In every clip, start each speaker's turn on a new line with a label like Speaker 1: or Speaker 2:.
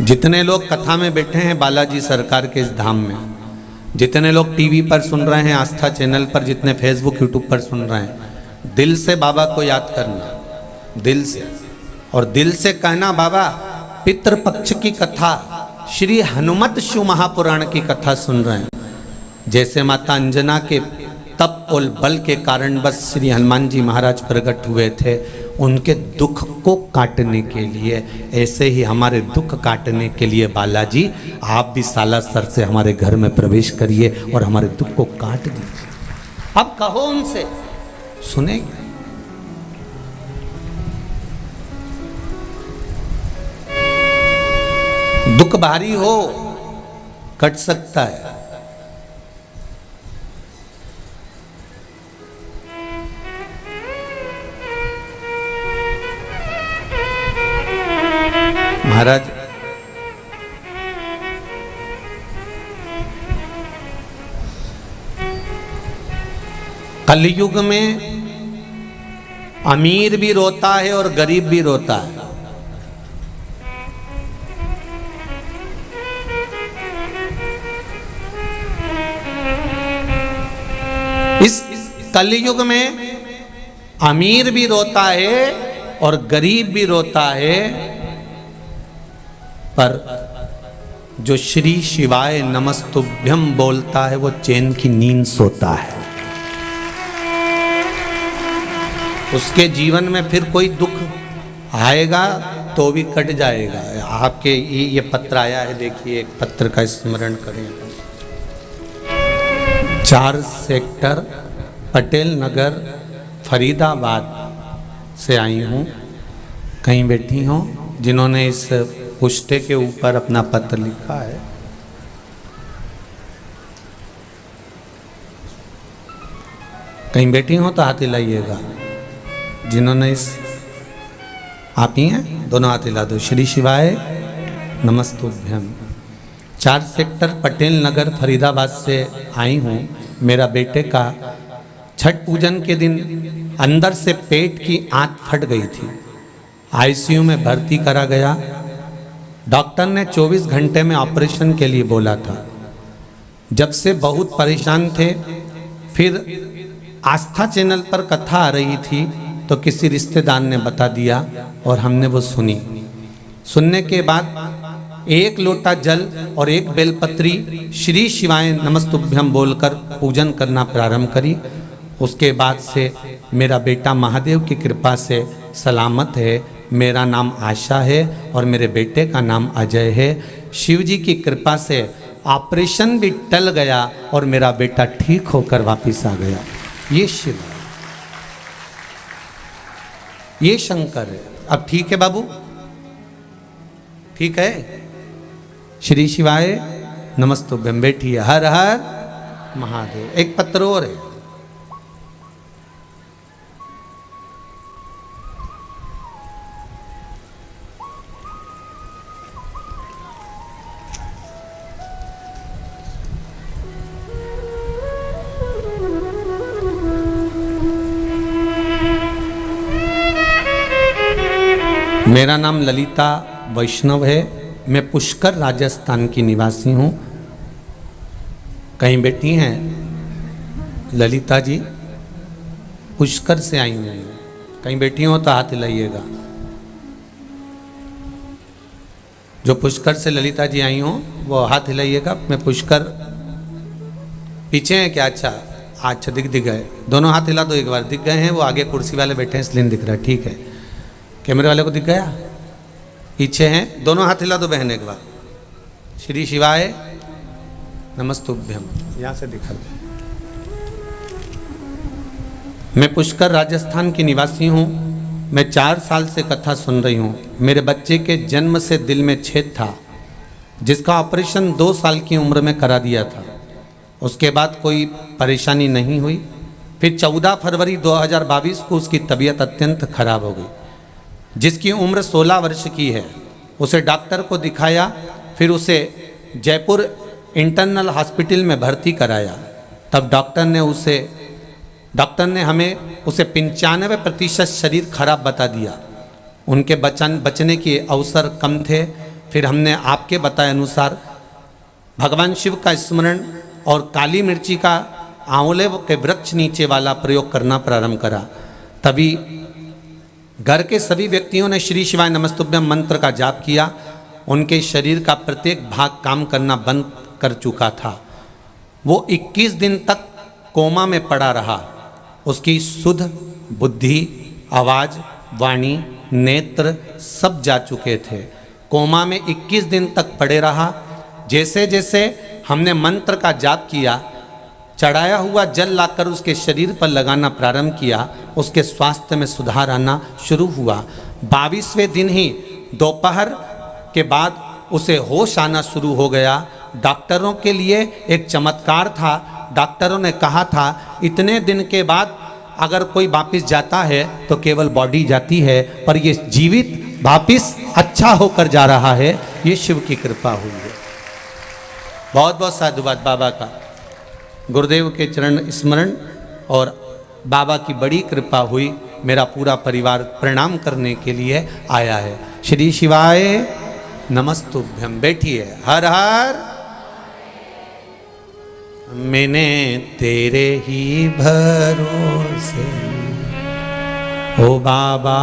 Speaker 1: जितने लोग कथा में बैठे हैं बालाजी सरकार के इस धाम में, जितने लोग टीवी पर सुन रहे हैं, आस्था चैनल पर, जितने फेसबुक यूट्यूब पर सुन रहे हैं, दिल से बाबा को याद करना, दिल से, और दिल से कहना बाबा पितृपक्ष की कथा, श्री हनुमत शिव महापुराण की कथा सुन रहे हैं। जैसे माता अंजना के तप और बल के कारण बस श्री हनुमान जी महाराज प्रकट हुए थे उनके दुख को काटने के लिए, ऐसे ही हमारे दुख काटने के लिए बालाजी आप भी सालासर से हमारे घर में प्रवेश करिए और हमारे दुख को काट दीजिए। अब कहो उनसे, सुनेंगे। दुख भारी हो कट सकता है, महाराज कलयुग में अमीर भी रोता है और गरीब भी रोता है। इस कलयुग में अमीर भी रोता है और गरीब भी रोता है, पर जो श्री शिवाय नमस्तुभ्यम बोलता है वो चैन की नींद सोता है। उसके जीवन में फिर कोई दुख आएगा तो भी कट जाएगा। आपके ये पत्र आया है, देखिए, एक पत्र का स्मरण करें। 4 सेक्टर पटेल नगर फरीदाबाद से आई हूँ। कहीं बैठी हूँ जिन्होंने इस पुष्टे के ऊपर अपना पत्र लिखा है। कहीं बैठी हो तो हाथ हिलाइएगा। जिन्होंने इस, आप ही हैं, दोनों हाथ हिला दो। श्री शिवाय नमस्तुभ्यम। 4 सेक्टर पटेल नगर फरीदाबाद से आई हूँ। मेरा बेटे का छठ पूजन के दिन अंदर से पेट की आंत फट गई थी। आईसीयू में भर्ती करा गया। डॉक्टर ने 24 घंटे में ऑपरेशन के लिए बोला था। जब से बहुत परेशान थे। फिर आस्था चैनल पर कथा आ रही थी तो किसी रिश्तेदार ने बता दिया और हमने वो सुनी। सुनने के बाद 1 लोटा जल और 1 बेलपत्री श्री शिवाय नमस्तुभ्यम बोलकर पूजन करना प्रारंभ करी। उसके बाद से मेरा बेटा महादेव की कृपा से सलामत है। मेरा नाम आशा है और मेरे बेटे का नाम अजय है। शिव जी की कृपा से ऑपरेशन भी टल गया और मेरा बेटा ठीक होकर वापस आ गया। ये शिव है, ये शंकर है। अब ठीक है बाबू, ठीक है। श्री शिवाय नमस्तुभ्यम। बैठिए। हर हर महादेव। एक पत्र और है। मेरा नाम ललिता वैष्णव है। मैं पुष्कर राजस्थान की निवासी हूँ। कहीं बैठी हैं ललिता जी? पुष्कर से आई हुई हैं। कहीं बैठी हो तो हाथ हिलाइएगा। जो पुष्कर से ललिता जी आई हो वो हाथ हिलाइएगा। मैं पुष्कर, पीछे हैं क्या? अच्छा दिख गए। दोनों हाथ हिला दो एक बार। दिख गए हैं? वो आगे कुर्सी वाले बैठे हैं इसलिए दिख रहा है। ठीक है। कैमरे वाले को दिख गया? पीछे हैं। दोनों हाथ हिला दो बहन एक बार। श्री शिवाय नमस्तुभ्यम। यहाँ से दिखा दो। मैं पुष्कर राजस्थान की निवासी हूँ। मैं 4 साल से कथा सुन रही हूँ। मेरे बच्चे के जन्म से दिल में छेद था जिसका ऑपरेशन 2 साल की उम्र में करा दिया था। उसके बाद कोई परेशानी नहीं हुई। फिर 14 फरवरी 2022 को उसकी तबीयत अत्यंत खराब हो गई। जिसकी उम्र 16 वर्ष की है, उसे डॉक्टर को दिखाया। फिर उसे जयपुर इंटरनल हॉस्पिटल में भर्ती कराया। तब डॉक्टर ने हमें उसे 95% शरीर खराब बता दिया। उनके बचने के अवसर कम थे। फिर हमने आपके बताए अनुसार भगवान शिव का स्मरण और काली मिर्ची का आंवले के वृक्ष नीचे वाला प्रयोग करना प्रारंभ करा। तभी घर के सभी व्यक्तियों ने श्री शिवाय नमस्तुभ्यम मंत्र का जाप किया। उनके शरीर का प्रत्येक भाग काम करना बंद कर चुका था। वो 21 दिन तक कोमा में पड़ा रहा। उसकी सुध, बुद्धि, आवाज, वाणी, नेत्र सब जा चुके थे। कोमा में 21 दिन तक पड़े रहा। जैसे जैसे हमने मंत्र का जाप किया, चढ़ाया हुआ जल लाकर उसके शरीर पर लगाना प्रारंभ किया, उसके स्वास्थ्य में सुधार आना शुरू हुआ। 22वें दिन ही दोपहर के बाद उसे होश आना शुरू हो गया। डॉक्टरों के लिए एक चमत्कार था। डॉक्टरों ने कहा था इतने दिन के बाद अगर कोई वापिस जाता है तो केवल बॉडी जाती है, पर ये जीवित वापिस अच्छा होकर जा रहा है। ये शिव की कृपा हुई है। बहुत बहुत साधुवाद बाबा का। गुरुदेव के चरण स्मरण और बाबा की बड़ी कृपा हुई। मेरा पूरा परिवार प्रणाम करने के लिए आया है। श्री शिवाय नमस्तुभ्यम। बैठिए। हर हर। मैंने तेरे ही भरोसे, ओ बाबा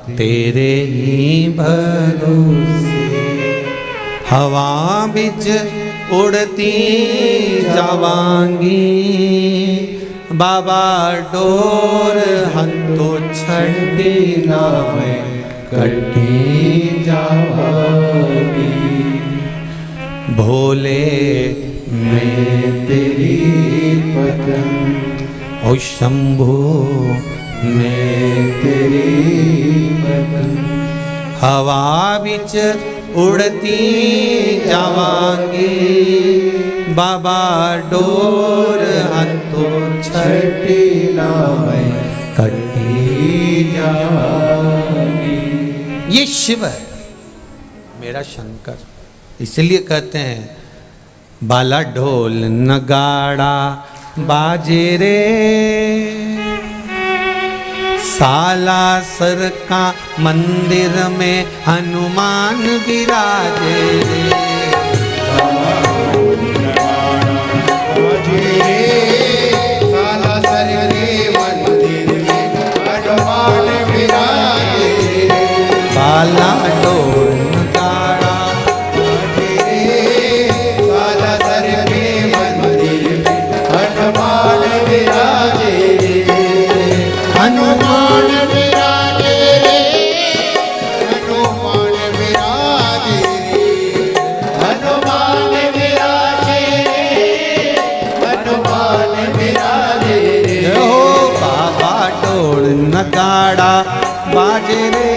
Speaker 1: तेरे ही भरोसे, हवा बिच उड़ती जावांगी, बाबा डोर हंतो छड़ी नावे कटी जावांगी, भोले मैं तेरी पतंग, ओ शंभो मैं तेरी पतंग, हवा बिच उड़ती जावांगी, बाबा डोर हंतो छठी लावे कटी जावांगी। ये शिव है मेरा शंकर। इसलिए कहते हैं बाला ढोल नगाड़ा बाजे रे, सालासर का मंदिर में हनुमान विराजे रे, सालासर के मंदिर में हनुमान विराजे रे, बाला ढोल नगाड़ा बाजे रे, सालासर के मंदिर में हनुमान विराजे रे, हनुमान विराजे रे, हनुमान विराजे रे, हनुमान विराजे रे, हनुमान विराजे रे, हो बाबा ढोल नगाड़ा बाजे रे,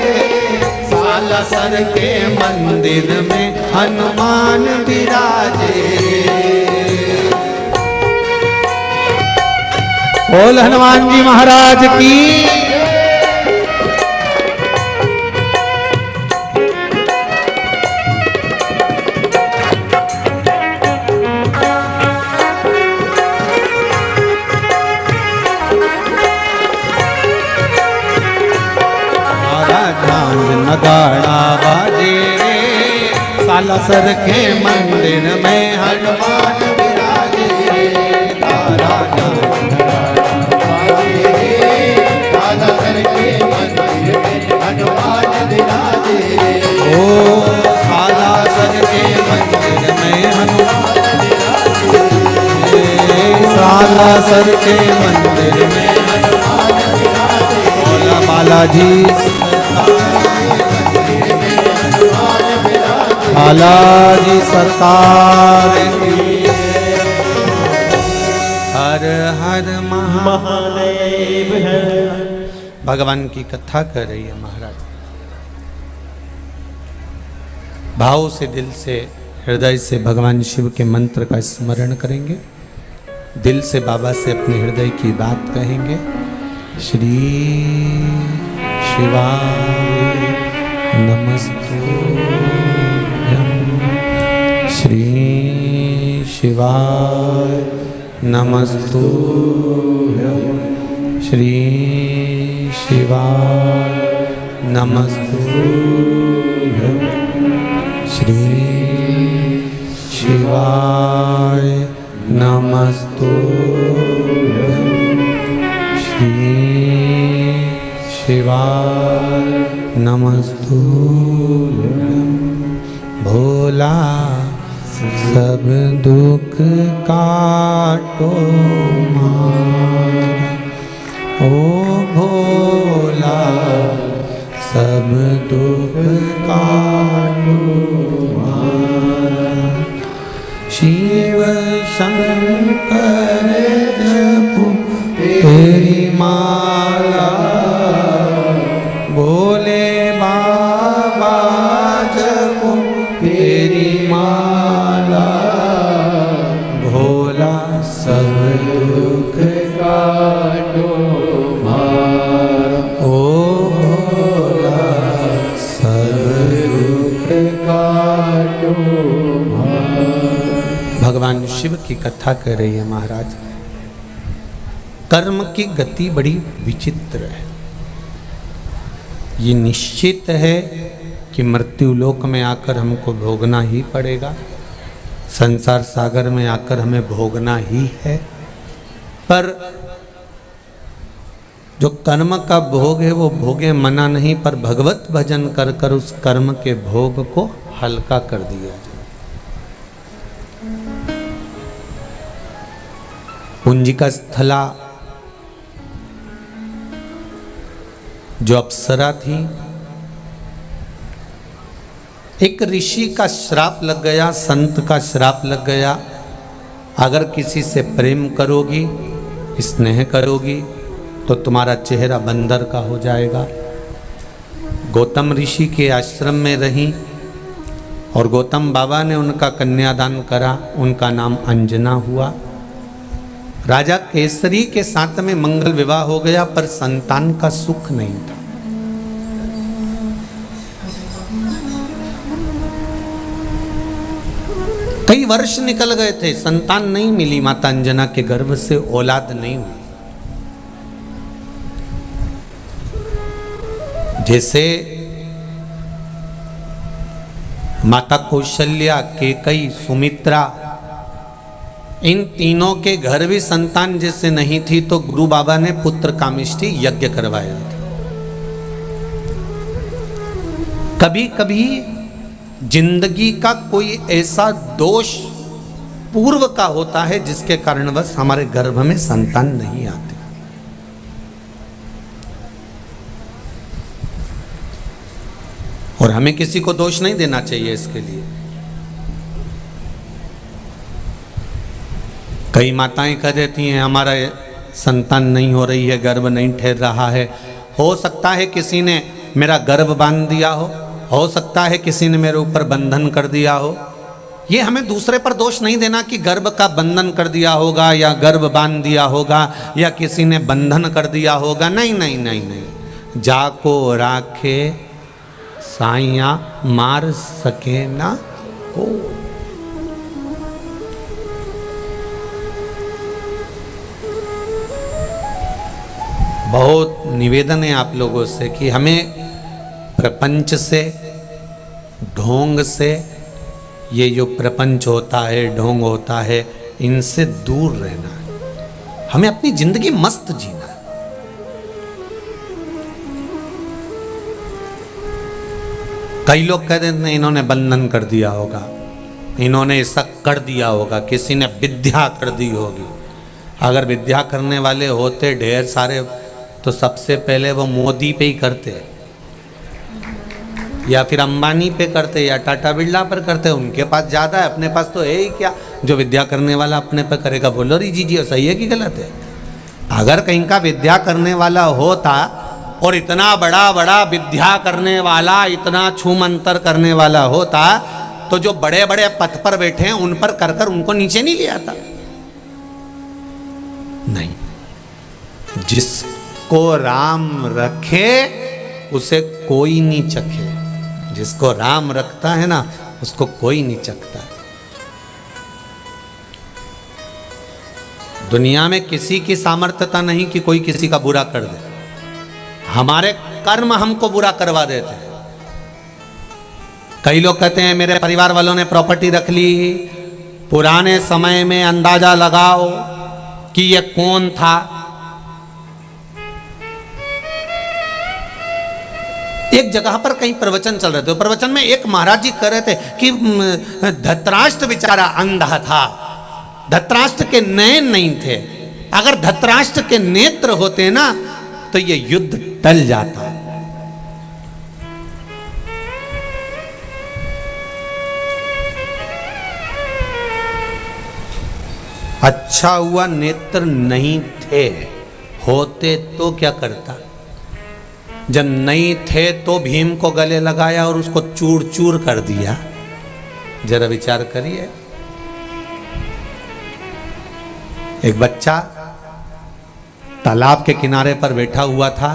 Speaker 1: सालासर के मंदिर में हनुमान विराजे रे। बोल हनुमान जी महाराज की। नगाड़ा बाजे रे, सालासर के मंदिर में हनुमान विराजे रे, तारा सालासर के मंदिर में हनुमान विराजे रे, ओ सालासर के मंदिर में हनुमान विराजे रे, सालासर के मंदिर में हनुमान विराजे रे, बोला बालाजी बालाजी सरकार की। हर हर महादेव है। भगवान की कथा कर रही है महाराज। भाव से, दिल से, हृदय से भगवान शिव के मंत्र का स्मरण करेंगे। दिल से बाबा से अपने हृदय की बात कहेंगे। श्री शिवाय नमस्तुभ्यं, श्री शिवाय नमस्तुभ्यं, श्री शिवाय नमस्तुभ्यं, श्री शिवाय नमस्तुभ्यं। श्री शिवाय नमस्तुभ्यं। भोला सब दुख काटो मारा, ओ भोला सब दुख काटो मारा। शिव शंकर जपो तेरी माला, भोले बाबा जपो तेरी माला। भोला सब दुख काटो मारा, ओ भोला सब दुख काटो मारा। भगवान शिव की कथा कर रही है महाराज। कर्म की गति बड़ी विचित्र है। ये निश्चित है कि मृत्यु लोक में आकर हमको भोगना ही पड़ेगा, संसार सागर में आकर हमें भोगना ही है। पर जो कर्म का भोग है वो भोगे मना नहीं, पर भगवत भजन कर कर उस कर्म के भोग को हल्का कर दिया जाए। पुंजिका स्थला जो अप्सरा थी, एक ऋषि का श्राप लग गया, संत का श्राप लग गया। अगर किसी से प्रेम करोगी, स्नेह करोगी, तो तुम्हारा चेहरा बंदर का हो जाएगा। गौतम ऋषि के आश्रम में रही और गौतम बाबा ने उनका कन्यादान करा। उनका नाम अंजना हुआ। राजा केसरी के साथ में मंगल विवाह हो गया, पर संतान का सुख नहीं था। कई वर्ष निकल गए थे, संतान नहीं मिली। माता अंजना के गर्भ से औलाद नहीं हुई। जैसे माता कौशल्या, केकई, सुमित्रा, इन तीनों के घर भी संतान जैसे नहीं थी, तो गुरु बाबा ने पुत्र कामिष्ठी यज्ञ करवाया था। कभी कभी जिंदगी का कोई ऐसा दोष पूर्व का होता है जिसके कारणवश हमारे गर्भ में संतान नहीं आते। और हमें किसी को दोष नहीं देना चाहिए इसके लिए। कई माताएं कह देती हैं हमारा संतान नहीं हो रही है, गर्भ नहीं ठहर रहा है। हो सकता है किसी ने मेरा गर्भ बांध दिया हो सकता है किसी ने मेरे ऊपर बंधन कर दिया हो। ये हमें दूसरे पर दोष नहीं देना कि गर्भ का बंधन कर दिया होगा या गर्भ बांध दिया होगा या किसी ने बंधन कर दिया होगा। नहीं नहीं नहीं नहीं, जाको राखे साइया मार सके ना हो। बहुत निवेदन है आप लोगों से कि हमें प्रपंच से, ढोंग से, ये जो प्रपंच होता है, ढोंग होता है, इनसे दूर रहना है। हमें अपनी जिंदगी मस्त जीना है। कई लोग कहते हैं इन्होंने बंधन कर दिया होगा, इन्होंने ऐसा कर दिया होगा, किसी ने विद्या कर दी होगी। अगर विद्या करने वाले होते ढेर सारे तो सबसे पहले वो मोदी पे ही करते, या फिर अंबानी पे करते, या टाटा बिरला पर करते। उनके पास ज़्यादा है, अपने पास तो है ही क्या जो विद्या करने वाला अपने पे करेगा। बोलो री जी सही है कि गलत है? अगर कहीं का विद्या करने वाला होता और इतना बड़ा बड़ा विद्या करने वाला, इतना छूमंतर करने वाला होता, तो जो बड़े बड़े पद पर बैठे हैं उन पर कर कर उनको नीचे नहीं ले आता। नहीं, जिसको राम रखे उसे कोई नहीं चखे। जिसको राम रखता है ना उसको कोई नहीं चखता। दुनिया में किसी की सामर्थ्यता नहीं कि कोई किसी का बुरा कर दे। हमारे कर्म हमको बुरा करवा देते हैं। कई लोग कहते हैं मेरे परिवार वालों ने प्रॉपर्टी रख ली। पुराने समय में अंदाजा लगाओ कि ये कौन था। एक जगह पर कहीं प्रवचन चल रहे थे, प्रवचन में एक महाराज जी कह रहे थे कि धृतराष्ट्र बेचारा अंधा था, धृतराष्ट्र के नयन नहीं थे। अगर धृतराष्ट्र के नेत्र होते ना तो ये युद्ध टल जाता। अच्छा हुआ नेत्र नहीं थे, होते तो क्या करता। जब नहीं थे तो भीम को गले लगाया और उसको चूर चूर कर दिया। जरा विचार करिए। एक बच्चा तालाब के किनारे पर बैठा हुआ था,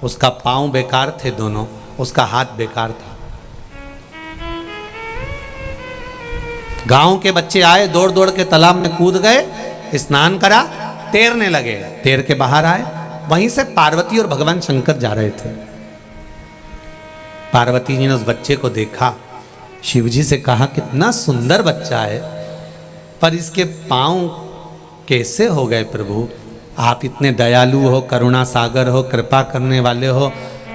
Speaker 1: उसका पांव बेकार थे दोनों, उसका हाथ बेकार था। गांव के बच्चे आए, दौड़ दौड़ के तालाब में कूद गए, स्नान करा, तैरने लगे। तैर के बाहर आए, वहीं से पार्वती और भगवान शंकर जा रहे थे। पार्वती जी ने उस बच्चे को देखा, शिव जी से कहा कितना सुंदर बच्चा है, पर इसके पांव कैसे हो गए प्रभु? आप इतने दयालु हो, करुणा सागर हो, कृपा करने वाले हो,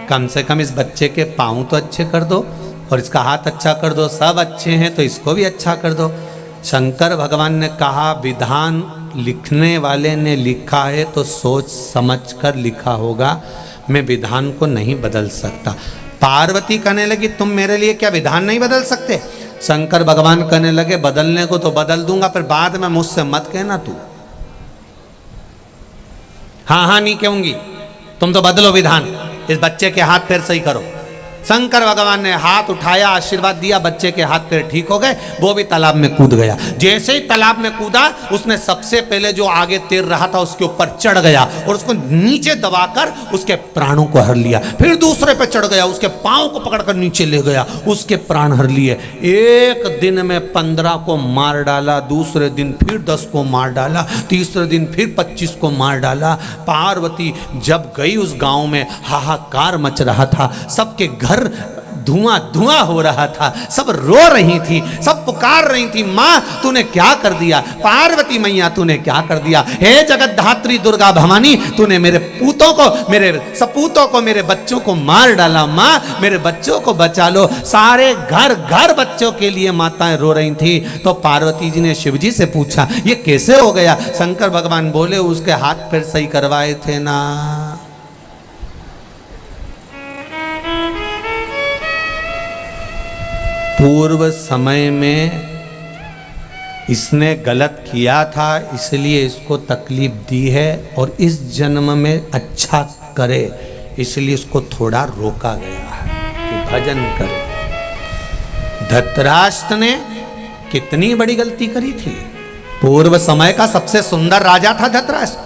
Speaker 1: कम से कम इस बच्चे के पांव तो अच्छे कर दो और इसका हाथ अच्छा कर दो। सब अच्छे हैं तो इसको भी अच्छा कर दो। शंकर भगवान ने कहा विधान लिखने वाले ने लिखा है तो सोच समझ कर लिखा होगा, मैं विधान को नहीं बदल सकता। पार्वती कहने लगी तुम मेरे लिए क्या विधान नहीं बदल सकते? शंकर भगवान कहने लगे बदलने को तो बदल दूंगा, पर बाद में मुझसे मत कहना तू। हाँ नहीं कहूंगी, तुम तो बदलो विधान, इस बच्चे के हाथ पैर सही करो। शंकर भगवान ने हाथ उठाया, आशीर्वाद दिया, बच्चे के हाथ पैर ठीक हो गए। वो भी तालाब में कूद गया। जैसे ही तालाब में कूदा, उसने सबसे पहले जो आगे तैर रहा था उसके ऊपर चढ़ गया और उसको नीचे दबाकर उसके प्राणों को हर लिया। फिर दूसरे पे चढ़ गया, उसके पांव को पकड़कर नीचे ले गया, उसके प्राण हर लिए। एक दिन में 15 को मार डाला, दूसरे दिन फिर 10 को मार डाला, तीसरे दिन फिर 25 को मार डाला। पार्वती जब गई उस गांव में हाहाकार मच रहा था, सबके घर धुआं धुआं हो रहा था, सब रो रही थी, सब पुकार रही थी, मां तूने क्या कर दिया? पार्वती मैया तूने क्या कर दिया? हे जगतधात्री दुर्गा भवानी, तूने मेरे पूतों को, मेरे सपूतों को, मेरे बच्चों को मार डाला। मां मेरे बच्चों को बचा लो। सारे घर घर बच्चों के लिए माताएं रो रही थी। तो पार्वती जी ने शिव जी से पूछा ये कैसे हो गया? शंकर भगवान बोले उसके हाथ पैर सही करवाए थे ना। पूर्व समय में इसने गलत किया था, इसलिए इसको तकलीफ दी है, और इस जन्म में अच्छा करे इसलिए इसको थोड़ा रोका गया है कि भजन करे। धृतराष्ट्र ने कितनी बड़ी गलती करी थी। पूर्व समय का सबसे सुंदर राजा था धृतराष्ट्र।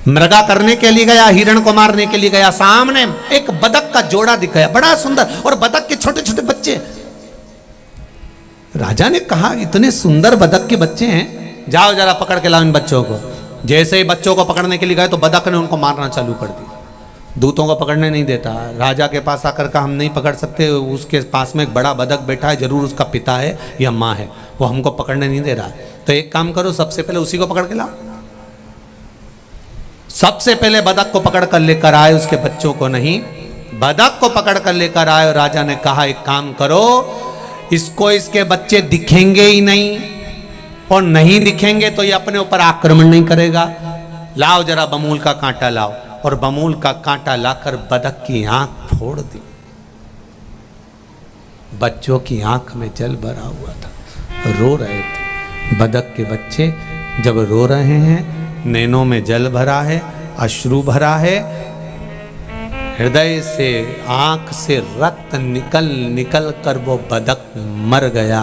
Speaker 1: मृगा करने के लिए गया, हिरण को मारने के लिए गया, सामने एक बतख का जोड़ा दिखाया बड़ा सुंदर, और बतख के छोटे छोटे बच्चे। राजा ने कहा इतने सुंदर बतख के बच्चे हैं, जाओ जरा पकड़ के लाओ इन बच्चों को। जैसे ही बच्चों को पकड़ने के लिए गए तो बतख ने उनको मारना चालू कर दिया। दूतों को पकड़ने नहीं देता। राजा के पास आकर कहा हम नहीं पकड़ सकते, उसके पास में एक बड़ा बतख बैठा है, जरूर उसका पिता है या माँ है, वो हमको पकड़ने नहीं दे रहा। तो एक काम करो, सबसे पहले उसी को पकड़ के लाओ। सबसे पहले बतख को पकड़ कर लेकर आए, उसके बच्चों को नहीं। बतख को पकड़ कर लेकर आए और राजा ने कहा एक काम करो, इसको इसके बच्चे दिखेंगे ही नहीं, और नहीं दिखेंगे तो ये अपने ऊपर आक्रमण नहीं करेगा। लाओ जरा बमूल का कांटा लाओ, और बमूल का कांटा लाकर बतख की आंख फोड़ दी। बच्चों की आंख में जल भरा हुआ था, रो रहे थे। बतख के बच्चे जब रो रहे हैं, नैनों में जल भरा है, अश्रु भरा है, हृदय से, आंख से रक्त निकल निकल कर वो बतख मर गया।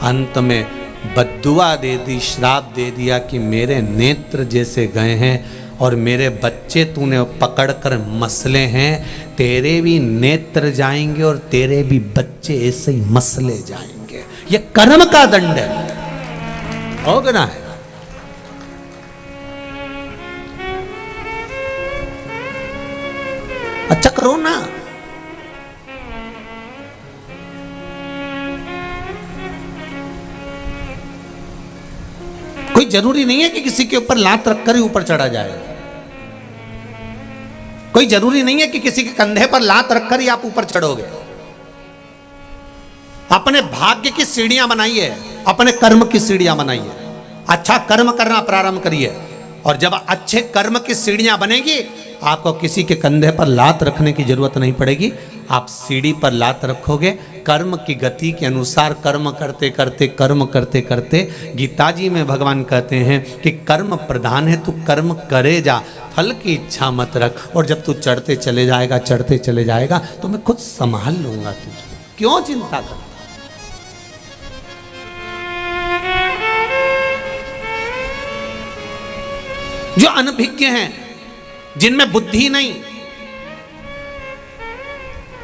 Speaker 1: अंत में बद्दुआ दे दी, श्राप दे दिया कि मेरे नेत्र जैसे गए हैं और मेरे बच्चे तूने पकड़ कर मसले हैं, तेरे भी नेत्र जाएंगे और तेरे भी बच्चे ऐसे ही मसले जाएंगे। ये कर्म का दंड है, भोगना है। अच्छा करो ना, कोई जरूरी नहीं है कि किसी के ऊपर लात रखकर ही ऊपर चढ़ा जाए। कोई जरूरी नहीं है कि किसी के कंधे पर लात रखकर ही आप ऊपर चढ़ोगे। अपने भाग्य की सीढ़ियां बनाइए, अपने कर्म की सीढ़ियां बनाइए, अच्छा कर्म करना प्रारंभ करिए, और जब अच्छे कर्म की सीढ़ियां बनेगी आपको किसी के कंधे पर लात रखने की जरूरत नहीं पड़ेगी। आप सीढ़ी पर लात रखोगे, कर्म की गति के अनुसार कर्म करते करते कर्म करते करते। गीता जी में भगवान कहते हैं कि कर्म प्रधान है, तू कर्म करे जा, फल की इच्छा मत रख। और जब तू चढ़ते चले जाएगा, चढ़ते चले जाएगा, तो मैं खुद संभाल लूंगा तुझको, क्यों चिंता करता। जो अनभिज्ञ हैं, जिनमें बुद्धि नहीं,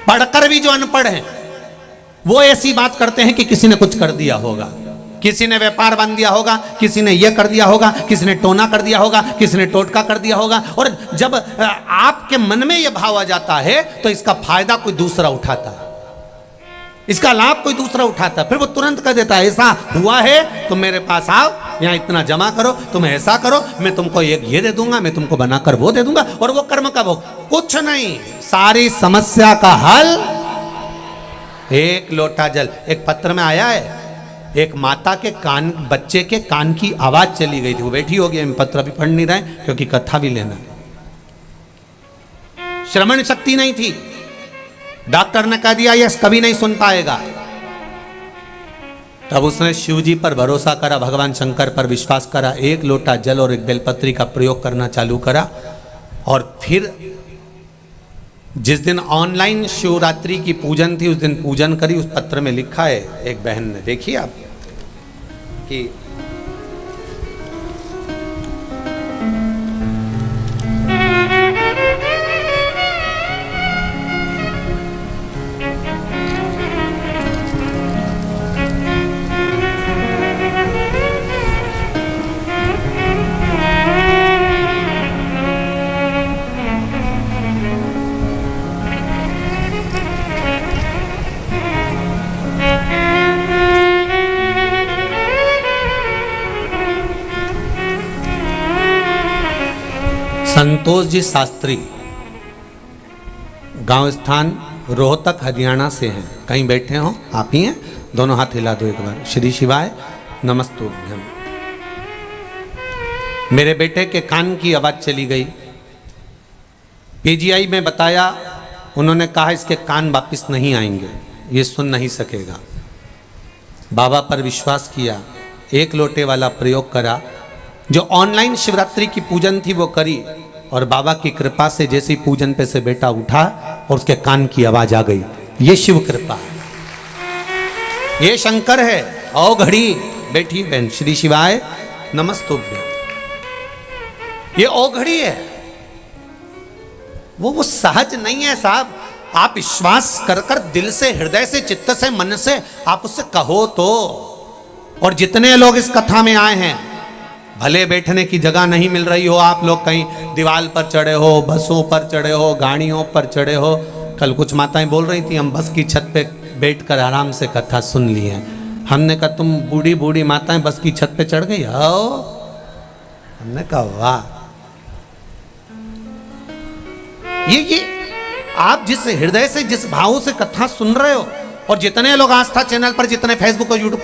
Speaker 1: पढ़कर भी जो अनपढ़ हैं, वो ऐसी बात करते हैं कि किसी ने कुछ कर दिया होगा, किसी ने व्यापार बांध दिया होगा, किसी ने यह कर दिया होगा, किसी ने टोना कर दिया होगा, किसी ने टोटका कर दिया होगा। और जब आपके मन में यह भाव आ जाता है तो इसका फायदा कोई दूसरा उठाता है, इसका लाभ कोई दूसरा उठाता है। फिर वो तुरंत कह देता है ऐसा हुआ है तो मेरे पास आओ, यहाँ इतना जमा करो, तुम ऐसा करो, मैं तुमको एक ये दे दूंगा, मैं तुमको बनाकर वो दे दूंगा। और वो कर्म का भोग, कुछ नहीं, सारी समस्या का हल एक लोटा जल। एक पत्र में आया है, एक माता के कान, बच्चे के कान की आवाज चली गई थी, वो बैठी होगी, हम पत्र भी पढ़ नहीं रहे क्योंकि कथा भी लेना, श्रवण शक्ति नहीं थी। डॉक्टर ने कह दिया यह कभी नहीं सुन पाएगा। तब उसने शिव जी पर भरोसा करा, भगवान शंकर पर विश्वास करा, एक लोटा जल और एक बेलपत्री का प्रयोग करना चालू करा। और फिर जिस दिन ऑनलाइन शिवरात्रि की पूजन थी, उस दिन पूजन करी। उस पत्र में लिखा है, एक बहन ने, देखिए आप, कि संतोष जी शास्त्री, गांव स्थान रोहतक हरियाणा से हैं। कहीं बैठे हो आप ही हैं? दोनों हाथ हिला दो एक बार। श्री शिवाय नमस्तुभ्यम। मेरे बेटे के कान की आवाज चली गई, पीजीआई में बताया, उन्होंने कहा इसके कान वापिस नहीं आएंगे, ये सुन नहीं सकेगा। बाबा पर विश्वास किया, एक लोटे वाला प्रयोग करा, जो ऑनलाइन शिवरात्रि की पूजन थी वो करी, और बाबा की कृपा से जैसे ही पूजन पे से बेटा उठा और उसके कान की आवाज आ गई। ये शिव कृपा है, ये शंकर है। आओ घड़ी बैठी बहन, श्री शिवाय नमस्तुभ्यम। ये ओ घड़ी है, वो सहज नहीं है साहब। आप विश्वास कर कर दिल से, हृदय से, चित्त से, मन से आप उससे कहो तो। और जितने लोग इस कथा में आए हैं, भले बैठने की जगह नहीं मिल रही हो, आप लोग कहीं दीवार पर चढ़े हो, बसों पर चढ़े हो, गाड़ियों पर चढ़े हो। कल कुछ माताएं बोल रही थी हम बस की छत पे बैठकर आराम से कथा सुन ली है। हमने कहा तुम बूढ़ी बूढ़ी माताएं बस की छत पे चढ़ गई हो? हमने कहा वाह। ये आप जिस हृदय से, जिस भाव से कथा सुन रहे हो, और जितने लोग आस्था चैनल पर, जितने फेसबुक और यूट्यूब,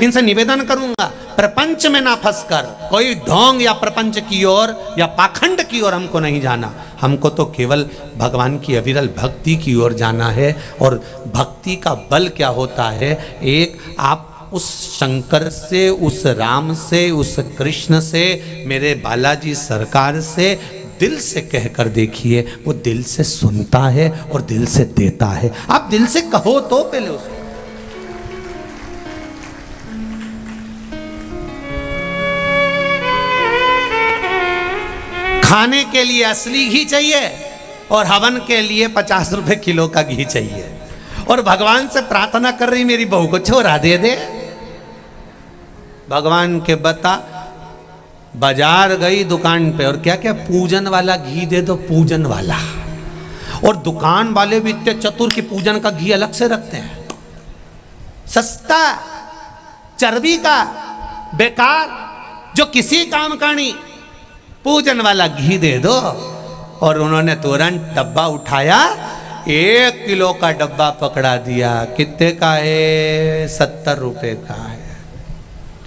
Speaker 1: इनसे निवेदन करूंगा, प्रपंच में ना फंसकर कोई ढोंग या प्रपंच की ओर या पाखंड की ओर हमको नहीं जाना। हमको तो केवल भगवान की अविरल भक्ति की ओर जाना है। और भक्ति का बल क्या होता है? एक, आप उस शंकर से, उस राम से, उस कृष्ण से, मेरे बालाजी सरकार से दिल से कहकर देखिए, वो दिल से सुनता है और दिल से देता है। आप दिल से कहो तो पहले उसको। खाने के लिए असली घी चाहिए और हवन के लिए 50 रुपए किलो का घी चाहिए। और भगवान से प्रार्थना कर रही मेरी बहू को छोरा दे दे। भगवान के बता, बाजार गई दुकान पे, और क्या क्या पूजन वाला घी दे दो, पूजन वाला। और दुकान वाले भी इतने चतुर की पूजन का घी अलग से रखते हैं, सस्ता, चर्बी का, बेकार। जो किसी काम का नहीं, पूजन वाला घी दे दो। और उन्होंने तुरंत डब्बा उठाया, 1 किलो का डब्बा पकड़ा दिया। कितने का है? 70 रुपए का है।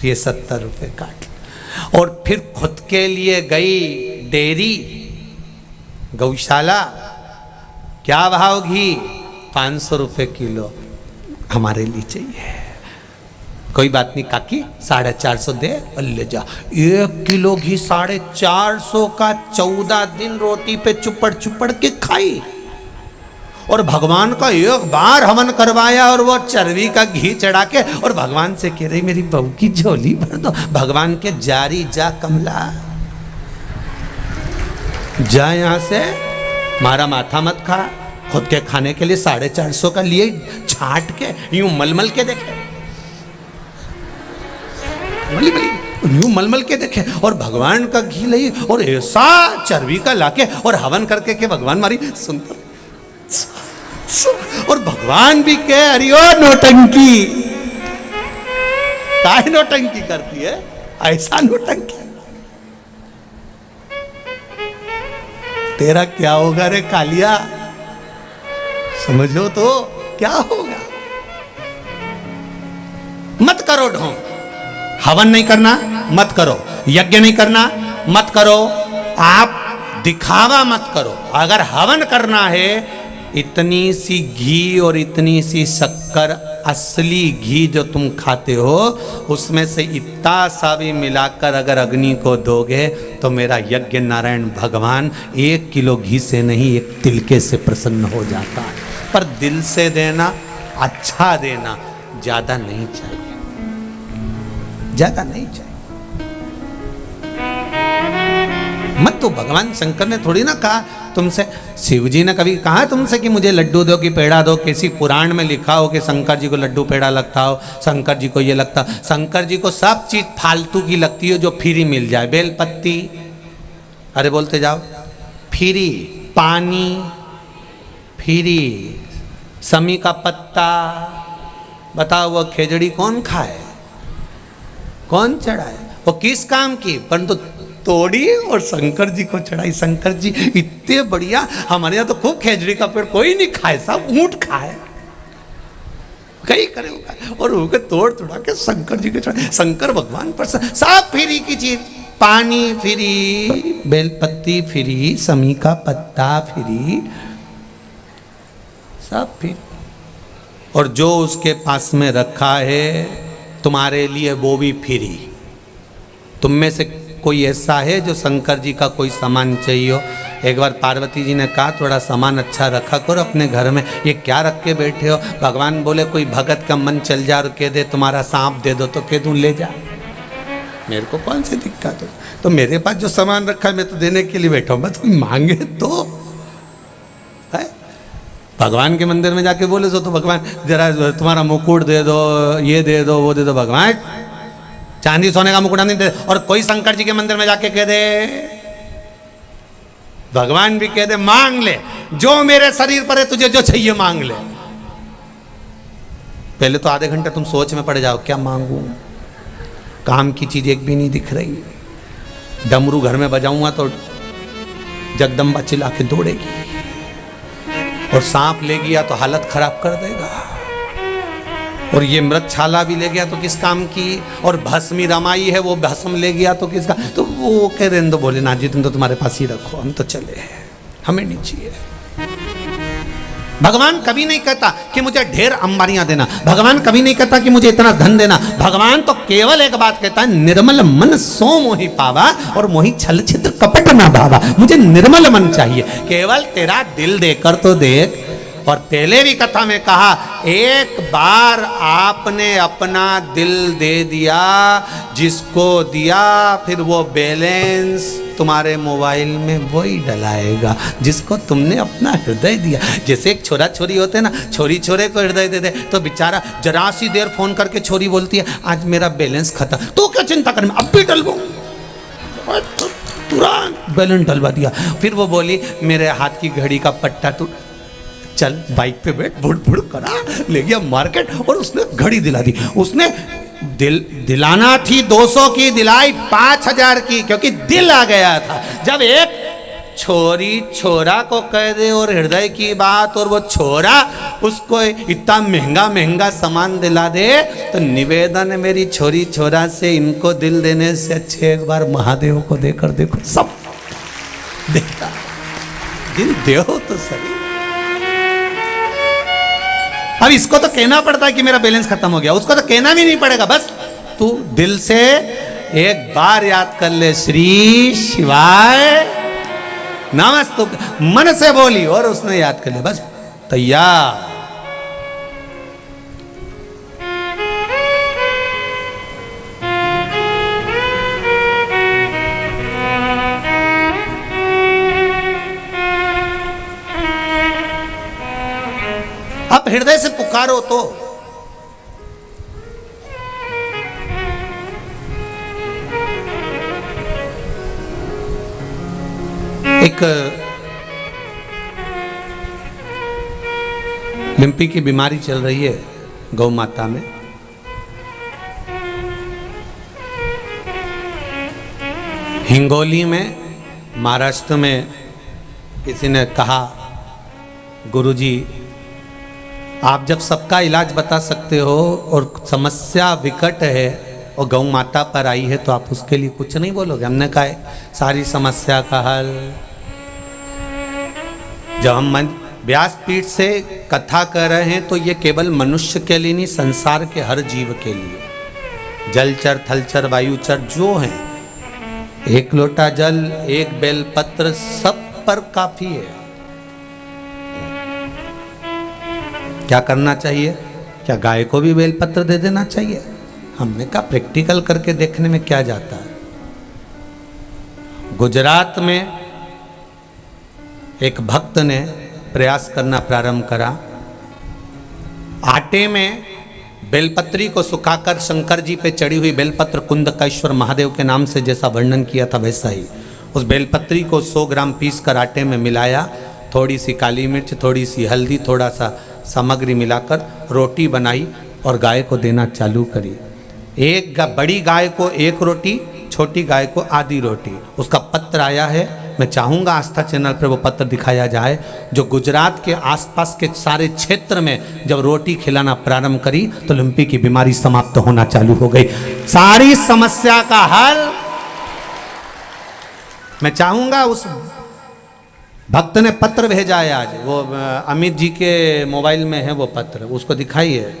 Speaker 1: ये 70 रुपए काट। और फिर खुद के लिए गई डेयरी, गौशाला। क्या भाव घी? 500 रुपए किलो। हमारे लिए चाहिए। कोई बात नहीं काकी, 450 दे और ले जा। 1 किलो घी 450 का, 14 दिन रोटी पे चुपड़ चुपड़ के खाई। और भगवान का एक बार हवन करवाया और वो चर्बी का घी चढ़ा के, और भगवान से कह रही मेरी बहू की झोली भर दो। भगवान के जारी जा कमला, जा यहां से, मारा माथा मत खा। खुद के खाने के लिए 450 का लिए छाट के यूं मलमल के देखे, यूं मलमल के देखे। और भगवान का घी लई और ऐसा चर्बी का लाके और हवन करके के भगवान मारी सुनकर। और भगवान भी कह अरे ओ नौटंकी, काहे नौटंकी करती है? ऐसा नौटंकी तेरा क्या होगा रे कालिया? समझो तो क्या होगा। मत करो ढोंग, हवन नहीं करना मत करो, यज्ञ नहीं करना मत करो, आप दिखावा मत करो। अगर हवन करना है, इतनी सी घी और इतनी सी शक्कर, असली घी जो तुम खाते हो, उसमें से इतना सा भी मिलाकर अगर अग्नि को दोगे तो मेरा यज्ञ नारायण भगवान 1 किलो घी से नहीं, 1 तिलके से प्रसन्न हो जाता है। पर दिल से देना, अच्छा देना, ज्यादा नहीं चाहिए, ज्यादा नहीं चाहिए। मत तो भगवान शंकर ने थोड़ी ना कहा तुमसे, शिव जी ने कभी कहा तुमसे कि मुझे लड्डू दो कि पेड़ा दो? किसी पुराण में लिखा हो कि शंकर जी को लड्डू पेड़ा लगता हो, शंकर जी को ये लगता। शंकर जी को सब चीज फालतू की लगती हो जो फ्री मिल जाए। बेलपत्ती, अरे बोलते जाओ, फ्री। पानी फ्री। समी का पत्ता, बताओ वो खेजड़ी कौन खाए, कौन चढ़ाए? वो किस काम की? परंतु तोड़ी और शंकर जी को चढ़ाई। शंकर जी इतने बढ़िया, हमारे यहाँ तो खूब खेजड़ी का पेड़ कोई नहीं खाए, सब ऊंट खाए, कई करे होगा। और उनके तोड़ तोड़ा के शंकर जी के चढ़ाए। शंकर भगवान पर सब फ्री की चीज, पानी फ्री, बेलपत्ती फ्री, समी का पत्ता फ्री, सब फ्री। और जो उसके पास में रखा है तुम्हारे लिए वो भी फ्री। तुम में से कोई ऐसा है जो शंकर जी का कोई सामान चाहिए हो? एक बार पार्वती जी ने कहा थोड़ा सामान अच्छा रखा करो अपने घर में, ये क्या रख के बैठे हो? भगवान बोले कोई भगत का मन चल जा और कह दे तुम्हारा सांप दे दो, तो कह दूं ले जा, मेरे को कौन सी दिक्कत हो? तो मेरे पास जो सामान रखा है मैं तो देने के लिए बैठा हूँ, बस कोई मांगे तो है। भगवान के मंदिर में जाके बोले तो भगवान जरा तुम्हारा मुकुट दे दो, ये दे दो, वो दे दो। भगवान चांदी सोने का मुकुट नहीं दे। और कोई शंकर जी के मंदिर में जाके कह दे, भगवान भी कह दे मांग ले, जो मेरे शरीर पर है तुझे जो चाहिए मांग ले। पहले तो आधे घंटे तुम सोच में पड़ जाओ क्या मांगू, काम की चीज एक भी नहीं दिख रही। डमरू घर में बजाऊंगा तो जगदम्बा चिल्ला के दौड़ेगी, और सांप ले गया तो हालत खराब कर देगा, और ये मृतछाला भी ले गया तो किस काम की, और भस्मी रमाई है वो भस्म ले गया तो किसका? तो वो कह रहे तो बोले ना जी तुम तो तुम्हारे पास ही रखो, हम तो चले हैं, हमें नहीं चाहिए। भगवान कभी नहीं कहता कि मुझे ढेर अंबारियां देना, भगवान कभी नहीं कहता कि मुझे इतना धन देना। भगवान तो केवल एक बात कहता है, निर्मल मन सो मोहि पावा और मोहि छल छिद्र कपट ना भावा। मुझे निर्मल मन चाहिए, केवल तेरा दिल देकर तो देख। और पहले भी कथा में कहा, एक बार आपने अपना दिल दे दिया, जिसको दिया फिर वो बैलेंस तुम्हारे मोबाइल में वही डलाएगा जिसको तुमने अपना हृदय दिया। जैसे एक छोरा छोरी होते हैं ना, छोरी छोरे को हृदय दे दे तो बेचारा जरा सी देर फोन करके छोरी बोलती है आज मेरा बैलेंस खत्म, तो क्या चिंता कर, मैं अब भी डलवाऊं, तुरंत बैलेंस डलवा दिया। फिर वो बोली मेरे हाथ की घड़ी का पट्टा टूट, चल बाइक पे बैठ, बुड़ बुड़ करा, ले गया मार्केट और उसने घड़ी दिला दी। उसने दिलाना थी 200 की, दिलाई 5000 की, क्योंकि दिल आ गया था। जब एक छोरी छोरा को कह दे और हृदय की बात, और वो छोरा उसको इतना महंगा महंगा सामान दिला दे, तो निवेदन है मेरी छोरी छोरा से, इनको दिल देने से अच्छे एक बार महादेव को देकर देखो, सब देखता, दिल दो तो सही। अब इसको तो कहना पड़ता है कि मेरा बैलेंस खत्म हो गया, उसको तो कहना भी नहीं पड़ेगा, बस तू दिल से एक बार याद कर ले, श्री शिवाय नमस्तु, मन से बोली और उसने याद कर लिया, बस तैयार। अब हृदय से पुकारो तो एक लिम्पी की बीमारी चल रही है गौ माता में। हिंगोली में, महाराष्ट्र में किसी ने कहा, गुरुजी आप जब सबका इलाज बता सकते हो और समस्या विकट है और गौ माता पर आई है, तो आप उसके लिए कुछ नहीं बोलोगे? हमने कहा सारी समस्या का हल, जब हम व्यासपीठ से कथा कर रहे हैं तो ये केवल मनुष्य के लिए नहीं, संसार के हर जीव के लिए, जलचर थलचर वायुचर जो हैं, एक लोटा जल, एक बेलपत्र, सब पर काफी है। क्या करना चाहिए? क्या गाय को भी बेलपत्र दे देना चाहिए? हमने कहा प्रैक्टिकल करके देखने में क्या जाता है। गुजरात में एक भक्त ने प्रयास करना प्रारंभ करा, आटे में बेलपत्री को सुखाकर शंकर जी पे चढ़ी हुई बेलपत्र कुंदकेश्वर महादेव के नाम से जैसा वर्णन किया था वैसा ही उस बेलपत्री को 100 ग्राम पीस कर आटे में मिलाया, थोड़ी सी काली मिर्च, थोड़ी सी हल्दी, थोड़ा सा सामग्री मिलाकर रोटी बनाई और गाय को देना चालू करी। एक बड़ी गाय को 1 रोटी, छोटी गाय को आधी रोटी। उसका पत्र आया है, मैं चाहूँगा आस्था चैनल पर वो पत्र दिखाया जाए, जो गुजरात के आसपास के सारे क्षेत्र में जब रोटी खिलाना प्रारंभ करी तो लिम्पी की बीमारी समाप्त होना चालू हो गई। सारी समस्या का हल। मैं चाहूँगा उस भक्त ने पत्र भेजा है आज, वो अमित जी के मोबाइल में है वो पत्र, उसको दिखाइए।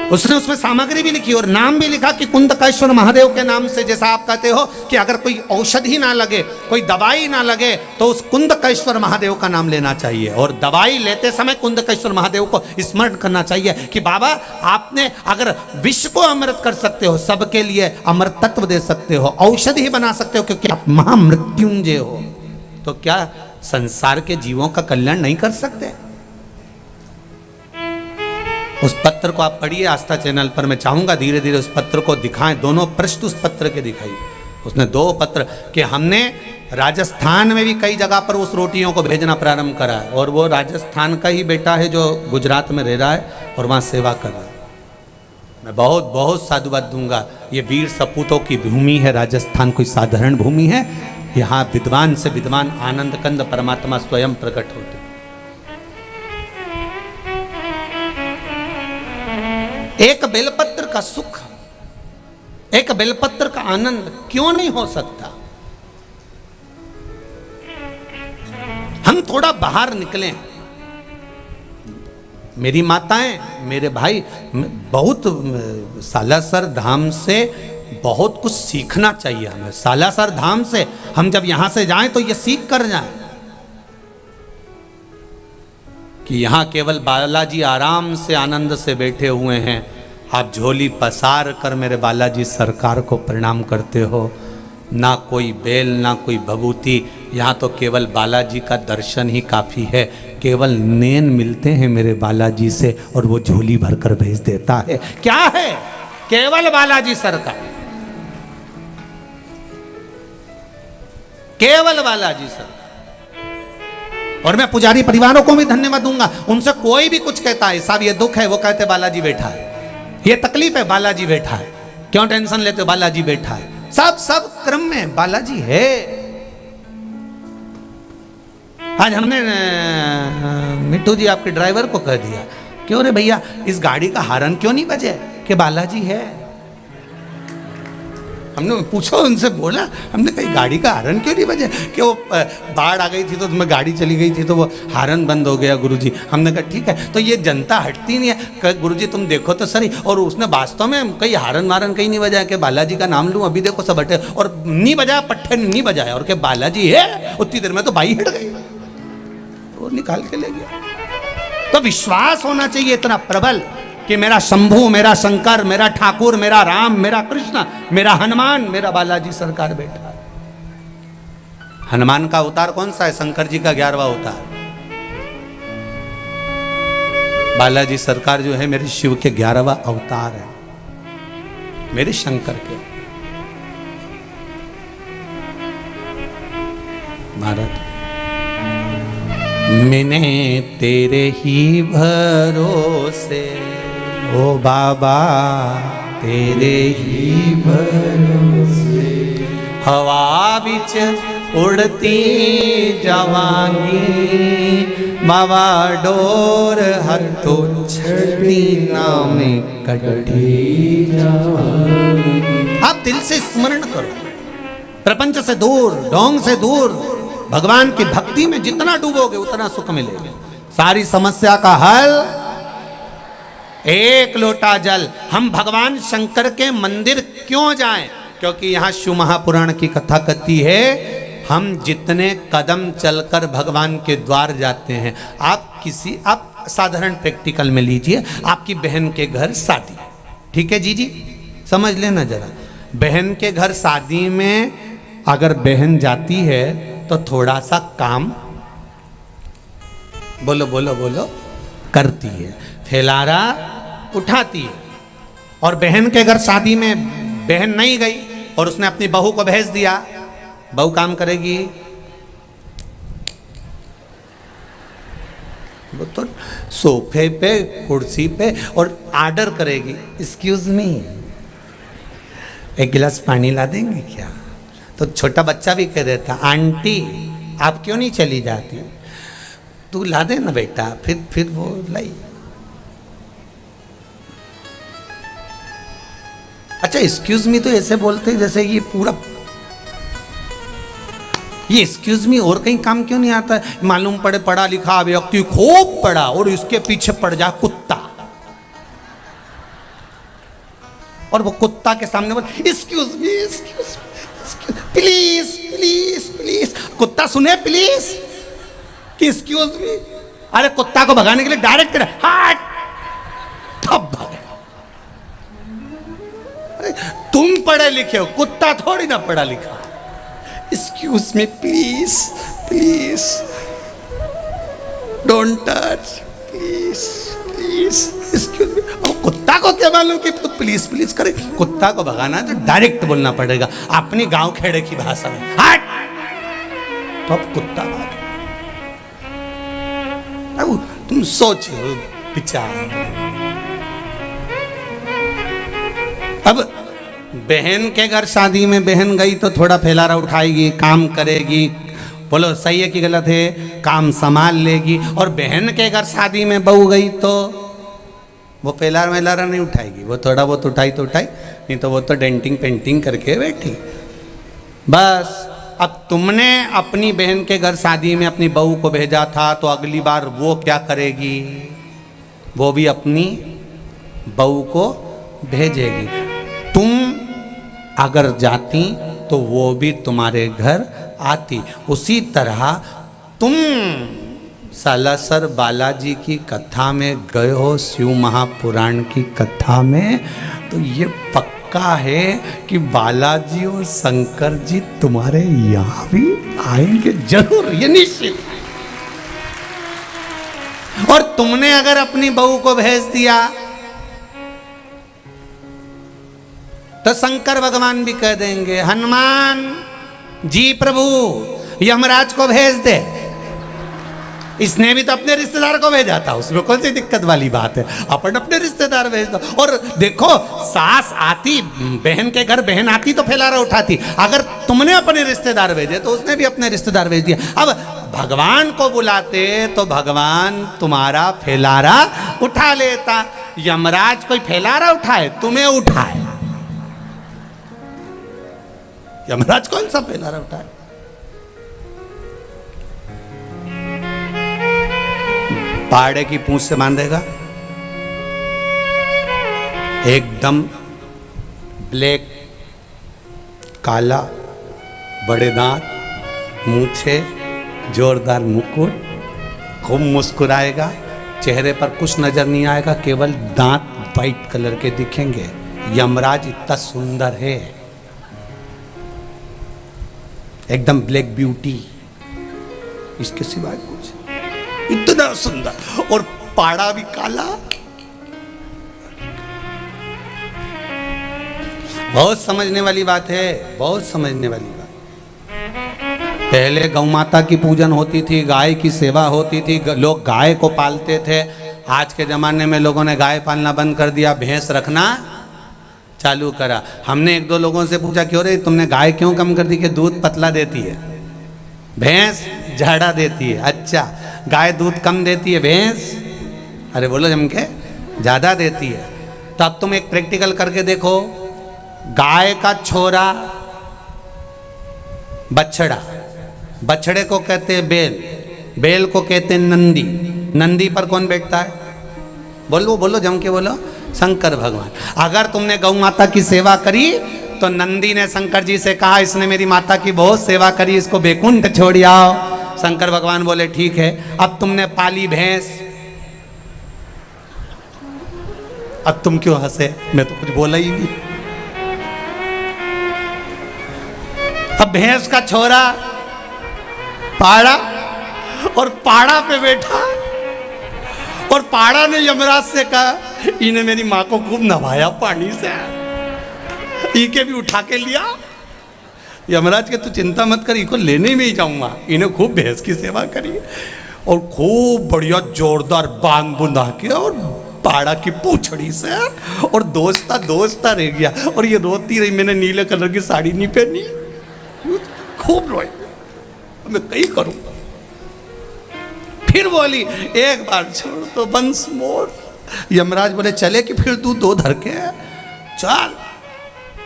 Speaker 1: उसने उसमें सामग्री भी लिखी और नाम भी लिखा कि कुंदकेश्वर महादेव के नाम से, जैसा आप कहते हो कि अगर कोई औषधि ना लगे, कोई दवाई ना लगे, तो उस कुंदकेश्वर महादेव का नाम लेना चाहिए। और दवाई लेते समय कुंदकेश्वर महादेव को स्मरण करना चाहिए कि बाबा आपने अगर विश्व को अमृत कर सकते हो, सबके लिए अमृत तत्व दे सकते हो, औषधि बना सकते हो, क्योंकि आप महामृत्युंजय हो, तो क्या संसार के जीवों का कल्याण नहीं कर सकते? उस पत्र को आप पढ़िए आस्था चैनल पर। मैं चाहूँगा धीरे धीरे उस पत्र को दिखाएं, दोनों पृष्ठ उस पत्र के दिखाइए। उसने 2 पत्र कि हमने राजस्थान में भी कई जगह पर उस रोटियों को भेजना प्रारंभ करा है, और वो राजस्थान का ही बेटा है जो गुजरात में रह रहा है और वहाँ सेवा कर रहा है। मैं बहुत बहुत साधुवाद दूंगा। ये वीर सपूतों की भूमि है राजस्थान, कोई साधारण भूमि है। यहाँ विद्वान से विद्वान आनंद कंद परमात्मा स्वयं प्रकट होते। एक बेलपत्र का सुख, एक बेलपत्र का आनंद क्यों नहीं हो सकता? हम थोड़ा बाहर निकलें। मेरी माताएं, मेरे भाई, बहुत सालासर धाम से बहुत कुछ सीखना चाहिए हमें। सालासर धाम से हम जब यहां से जाएं तो ये सीख कर जाएं कि यहाँ केवल बालाजी आराम से आनंद से बैठे हुए हैं। आप झोली पसार कर मेरे बालाजी सरकार को प्रणाम करते हो, ना कोई बेल ना कोई भभूति, यहाँ तो केवल बालाजी का दर्शन ही काफ़ी है। केवल नैन मिलते हैं मेरे बालाजी से और वो झोली भरकर भेज देता है। क्या है? केवल बालाजी सरकार, केवल बालाजी सरकार। और मैं पुजारी परिवारों को भी धन्यवाद दूंगा। उनसे कोई भी कुछ कहता है, साहब ये दुख है, वो कहते बालाजी बैठा है। ये तकलीफ है, बालाजी बैठा है, क्यों टेंशन लेते हो, बालाजी बैठा है। सब क्रम में बालाजी है। आज हमने मिट्टू जी आपके ड्राइवर को कह दिया, क्यों रे भैया इस गाड़ी का हॉर्न क्यों नहीं बजे, कि बालाजी है। हमने पूछो उनसे, बोला हमने कही गाड़ी का हॉर्न क्यों नहीं बजे, कि वो बाढ़ आ गई थी तो उसमें गाड़ी चली गई थी तो वो हॉर्न बंद हो गया गुरुजी। हमने कहा ठीक है, तो ये जनता हटती नहीं है, कहा गुरुजी तुम देखो तो सही। और उसने वास्तव में कहीं हॉर्न वारन कहीं नहीं बजाया, कि बालाजी का नाम लूँ, अभी देखो सब हटे, और नहीं बजाया, पट्टे नहीं बजाया, और क्या बालाजी है, उतनी देर में तो बाई हट गई, वो निकाल के ले गया। तो विश्वास होना चाहिए इतना प्रबल कि मेरा शंभू, मेरा शंकर, मेरा ठाकुर, मेरा राम, मेरा कृष्ण, मेरा हनुमान, मेरा बालाजी सरकार बैठा है। हनुमान का अवतार कौन सा है, शंकर जी का 11वां अवतार। बालाजी सरकार जो है मेरे शिव के 11वां अवतार है, मेरे शंकर के। भारत मैंने तेरे ही भरोसे, ओ बाबा तेरे ही भरोसे, हवा बिच उड़ती जवानी, बाबा डोर हथो छड़ी नाम कटी जवानी। आप दिल से स्मरण करो, प्रपंच से दूर, ढोंग से दूर, भगवान की भक्ति में जितना डूबोगे उतना सुख मिलेगा। सारी समस्या का हल एक लोटा जल। हम भगवान शंकर के मंदिर क्यों जाएं? क्योंकि यहाँ शिव महापुराण की कथा कहती है, हम जितने कदम चलकर भगवान के द्वार जाते हैं। आप साधारण प्रैक्टिकल में लीजिए, आपकी बहन के घर शादी, ठीक है जी, समझ लेना जरा। बहन के घर शादी में अगर बहन जाती है तो थोड़ा सा काम बोलो बोलो बोलो करती है, फैलारा उठाती है। और बहन के घर शादी में बहन नहीं गई और उसने अपनी बहू को भेज दिया, बहू काम करेगी, वो तो सोफे पे कुर्सी पे और ऑर्डर करेगी, एक्सक्यूज मी एक गिलास पानी ला देंगे क्या। तो छोटा बच्चा भी कह देता, आंटी आप क्यों नहीं चली जाती, तू ला दे ना बेटा। फिर वो लाई। अच्छा एक्सक्यूज मी तो ऐसे बोलते हैं जैसे ये पूरा, ये एक्सक्यूज मी और कहीं काम क्यों नहीं आता है। मालूम पड़े पढ़ा लिखा व्यक्ति खूब पढ़ा और इसके पीछे पड़ जा कुत्ता, और वो कुत्ता के सामने बोल excuse me please please please. कुत्ता सुने प्लीज कि एक्सक्यूज मी। अरे कुत्ता को भगाने के लिए डायरेक्ट कर हट, तब भागे। तुम पढ़े लिखे हो, कुत्ता थोड़ी ना पढ़ा लिखा। Excuse me please please don't touch please please excuse me. कुत्ता को क्या मालूम कि तो प्लीज प्लीज करे। कुत्ता को भगाना तो डायरेक्ट बोलना पड़ेगा अपनी गांव खेड़े की भाषा में, हट, तो अब कुत्ता भागे। अब तुम सोचो विचार। अब बहन के घर शादी में बहन गई तो थोड़ा फैलारा उठाएगी, काम करेगी, बोलो सही है कि गलत है, काम संभाल लेगी। और बहन के घर शादी में बहू गई तो वो फैलारा वैलारा नहीं उठाएगी, वो थोड़ा बहुत उठाई तो उठाई, नहीं तो वो तो डेंटिंग पेंटिंग करके बैठी बस। अब तुमने अपनी बहन के घर शादी में अपनी बहू को भेजा था, तो अगली बार वो क्या करेगी, वो भी अपनी बहू को भेजेगी। तुम अगर जाती तो वो भी तुम्हारे घर आती। उसी तरह तुम सालासर बालाजी की कथा में गए हो, शिव महापुराण की कथा में, तो ये पक्का है कि बालाजी और शंकर जी तुम्हारे यहाँ भी आएंगे जरूर, ये निश्चित है। और तुमने अगर अपनी बहू को भेज दिया तो शंकर भगवान भी कह देंगे, हनुमान जी प्रभु यमराज को भेज दे। इसने भी तो अपने रिश्तेदार को भेजा था, उसमें कौन सी दिक्कत वाली बात है, अपन अपने रिश्तेदार भेज दो। और देखो सास आती बहन के घर, बहन आती तो फैलारा उठाती, अगर तुमने अपने रिश्तेदार भेजे तो उसने भी अपने रिश्तेदार भेज दिया। अब भगवान को बुलाते तो भगवान तुम्हारा फैलारा उठा लेता। यमराज कोई फैलारा उठाए, तुम्हें उठाए। यमराज कौन सा फैलारा उठाए? पाड़े की पूंछ से बांधेगा, एकदम ब्लैक, काला, बड़े दांत, मूछे, जोरदार मुकुट, खूब मुस्कुराएगा, चेहरे पर कुछ नजर नहीं आएगा, केवल दांत वाइट कलर के दिखेंगे। यमराज इतना सुंदर है, एकदम ब्लैक ब्यूटी, इसके सिवाय कुछ, इतना सुंदर। और पाड़ा भी काला, बहुत समझने वाली बात है, बहुत समझने वाली बात। पहले गौ माता की पूजन होती थी, गाय की सेवा होती थी, लोग गाय को पालते थे। आज के ज़माने में लोगों ने गाय पालना बंद कर दिया, भैंस रखना चालू करा। हमने एक दो लोगों से पूछा, क्यों रे तुमने गाय क्यों कम कर दी? कि दूध पतला देती है, भैंस झाड़ा देती है। अच्छा, गाय दूध कम देती है, भैंस अरे बोलो जम के ज़्यादा देती है। तो अब तुम एक प्रैक्टिकल करके देखो, गाय का छोरा बछड़ा, बछड़े को कहते हैं बैल, बैल को कहते हैं नंदी, नंदी पर कौन बैठता है? बोलो बोलो जम के बोलो, शंकर भगवान। अगर तुमने गौ माता की सेवा करी तो नंदी ने शंकर जी से कहा, इसने मेरी माता की बहुत सेवा करी, इसको बैकुंठ छोड़ आओ। शंकर भगवान बोले ठीक है। अब तुमने पाली भैंस, अब तुम क्यों हंसे? मैं तो कुछ बोला ही नहीं। अब भैंस का छोरा पाड़ा, और पाड़ा पे बैठा, और पाड़ा ने यमराज से कहा, इन्हें मेरी माँ को खूब नवाया पानी से, इके भी उठा के लिया। यमराज के तू चिंता मत कर, इनको लेने में ही जाऊंगा। इन्हें खूब भैंस की सेवा करी और खूब बढ़िया जोरदार बांध बुंदा के, और पाड़ा की पूछड़ी से, और दोस्ता रह गया। और ये रोती रही, मैंने नीले कलर की साड़ी नहीं पहनी, खूब रोई, मैं कहीं करूंगा। फिर बोली एक बार छोड़ तो वंस मोर। यमराज बोले चले कि फिर तू दो धर के चल।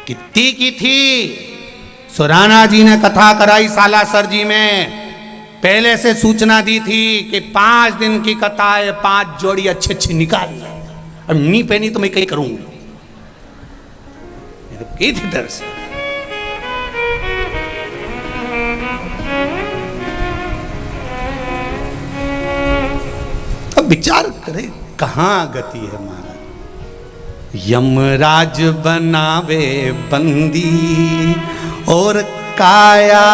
Speaker 1: कितनी की थी? सुराना जी ने कथा कराई सालासर जी में, पहले से सूचना दी थी कि 5 दिन की कथा है, 5 जोड़ी अच्छी अच्छी निकाल ले, और नहीं पहनी तो मैं कहीं करूंगा। की थी दरअसल विचार करे कहां गति है महाराज। यमराज बनावे बंदी और काया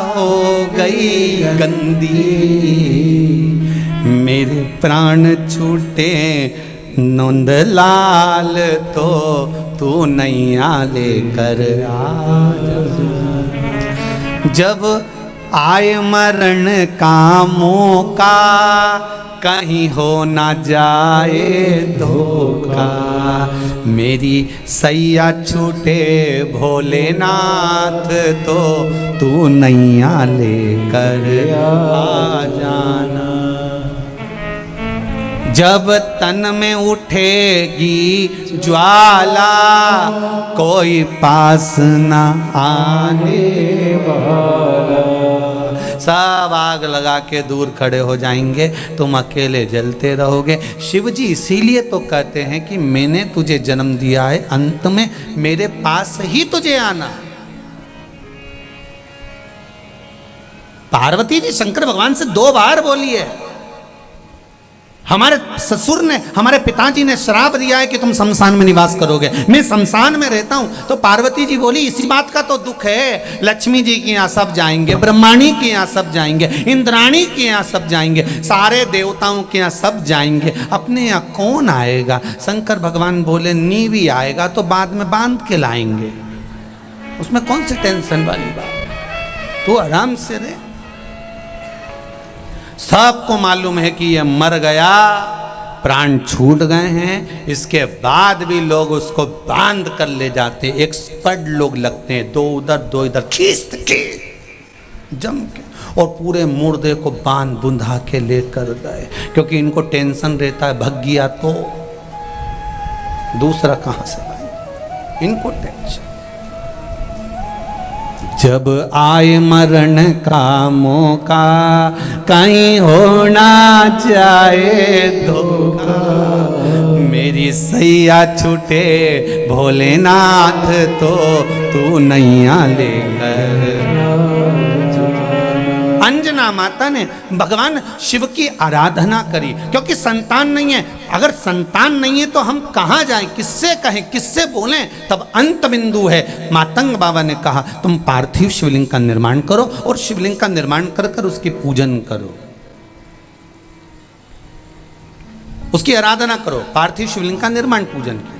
Speaker 1: हो गई गंदी, मेरे प्राण छूटे नंदलाल तो तू नैया लेकर आ। जब आए मरण का मौका, कहीं हो ना जाए धोखा, मेरी सैया छूटे भोलेनाथ तो तू नैया लेकर आ जाना। जब तन में उठेगी ज्वाला, कोई पास न आने वाला, सब आग लगा के दूर खड़े हो जाएंगे, तुम अकेले जलते रहोगे। शिव जी इसीलिए तो कहते हैं कि मैंने तुझे जन्म दिया है, अंत में मेरे पास ही तुझे आना। पार्वती जी शंकर भगवान से 2 बार बोली है। हमारे ससुर ने, हमारे पिताजी ने श्राप दिया है कि तुम शमशान में निवास करोगे, मैं शमशान में रहता हूं। तो पार्वती जी बोली इसी बात का तो दुख है, लक्ष्मी जी के यहाँ सब जाएंगे, ब्रह्माणी के यहाँ सब जाएंगे, इंद्राणी के यहाँ सब जाएंगे, सारे देवताओं के यहाँ सब जाएंगे, अपने यहाँ कौन आएगा? शंकर भगवान बोले नी भी आएगा तो बाद में बांध के लाएंगे, उसमें कौन सी टेंशन वाली बात, तू आराम से रहे। सबको मालूम है कि ये मर गया, प्राण छूट गए हैं, इसके बाद भी लोग उसको बांध कर ले जाते, एक्सपर्ट लोग लगते हैं, दो उधर दो इधर खींच के जम के, और पूरे मुर्दे को बांध बुंधा के लेकर गए, क्योंकि इनको टेंशन रहता है भग गया तो दूसरा कहां से लाएंगे, इनको टेंशन। जब आए मरण का मौका, कहीं हो ना जाए धोखा, मेरी सैया छूटे भोलेनाथ तो तू नैया लेकर। अंजना माता ने भगवान शिव की आराधना करी, क्योंकि संतान नहीं है। अगर संतान नहीं है तो हम कहाँ जाएं, किससे कहें, किससे बोलें? तब अंत बिंदु है। मातंग बाबा ने कहा तुम पार्थिव शिवलिंग का निर्माण करो, और शिवलिंग का निर्माण कर कर उसकी पूजन करो, उसकी आराधना करो, पार्थिव शिवलिंग का निर्माण पूजन करो।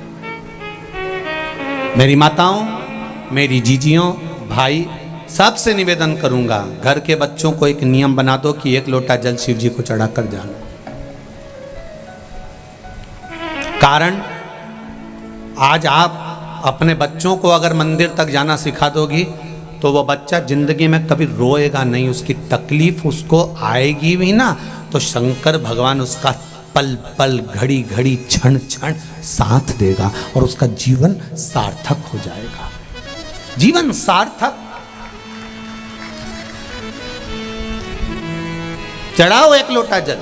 Speaker 1: मेरी माताओं, मेरी जीजियों, भाई, सबसे निवेदन करूंगा, घर के बच्चों को एक नियम बना दो कि 1 लोटा जल शिव जी को चढ़ाकर जाना। कारण आज आप अपने बच्चों को अगर मंदिर तक जाना सिखा दोगी तो वो बच्चा जिंदगी में कभी रोएगा नहीं, उसकी तकलीफ उसको आएगी भी ना तो शंकर भगवान उसका पल पल घड़ी घड़ी क्षण क्षण साथ देगा और उसका जीवन सार्थक हो जाएगा। जीवन सार्थक। चढ़ाओ 1 लोटा जल,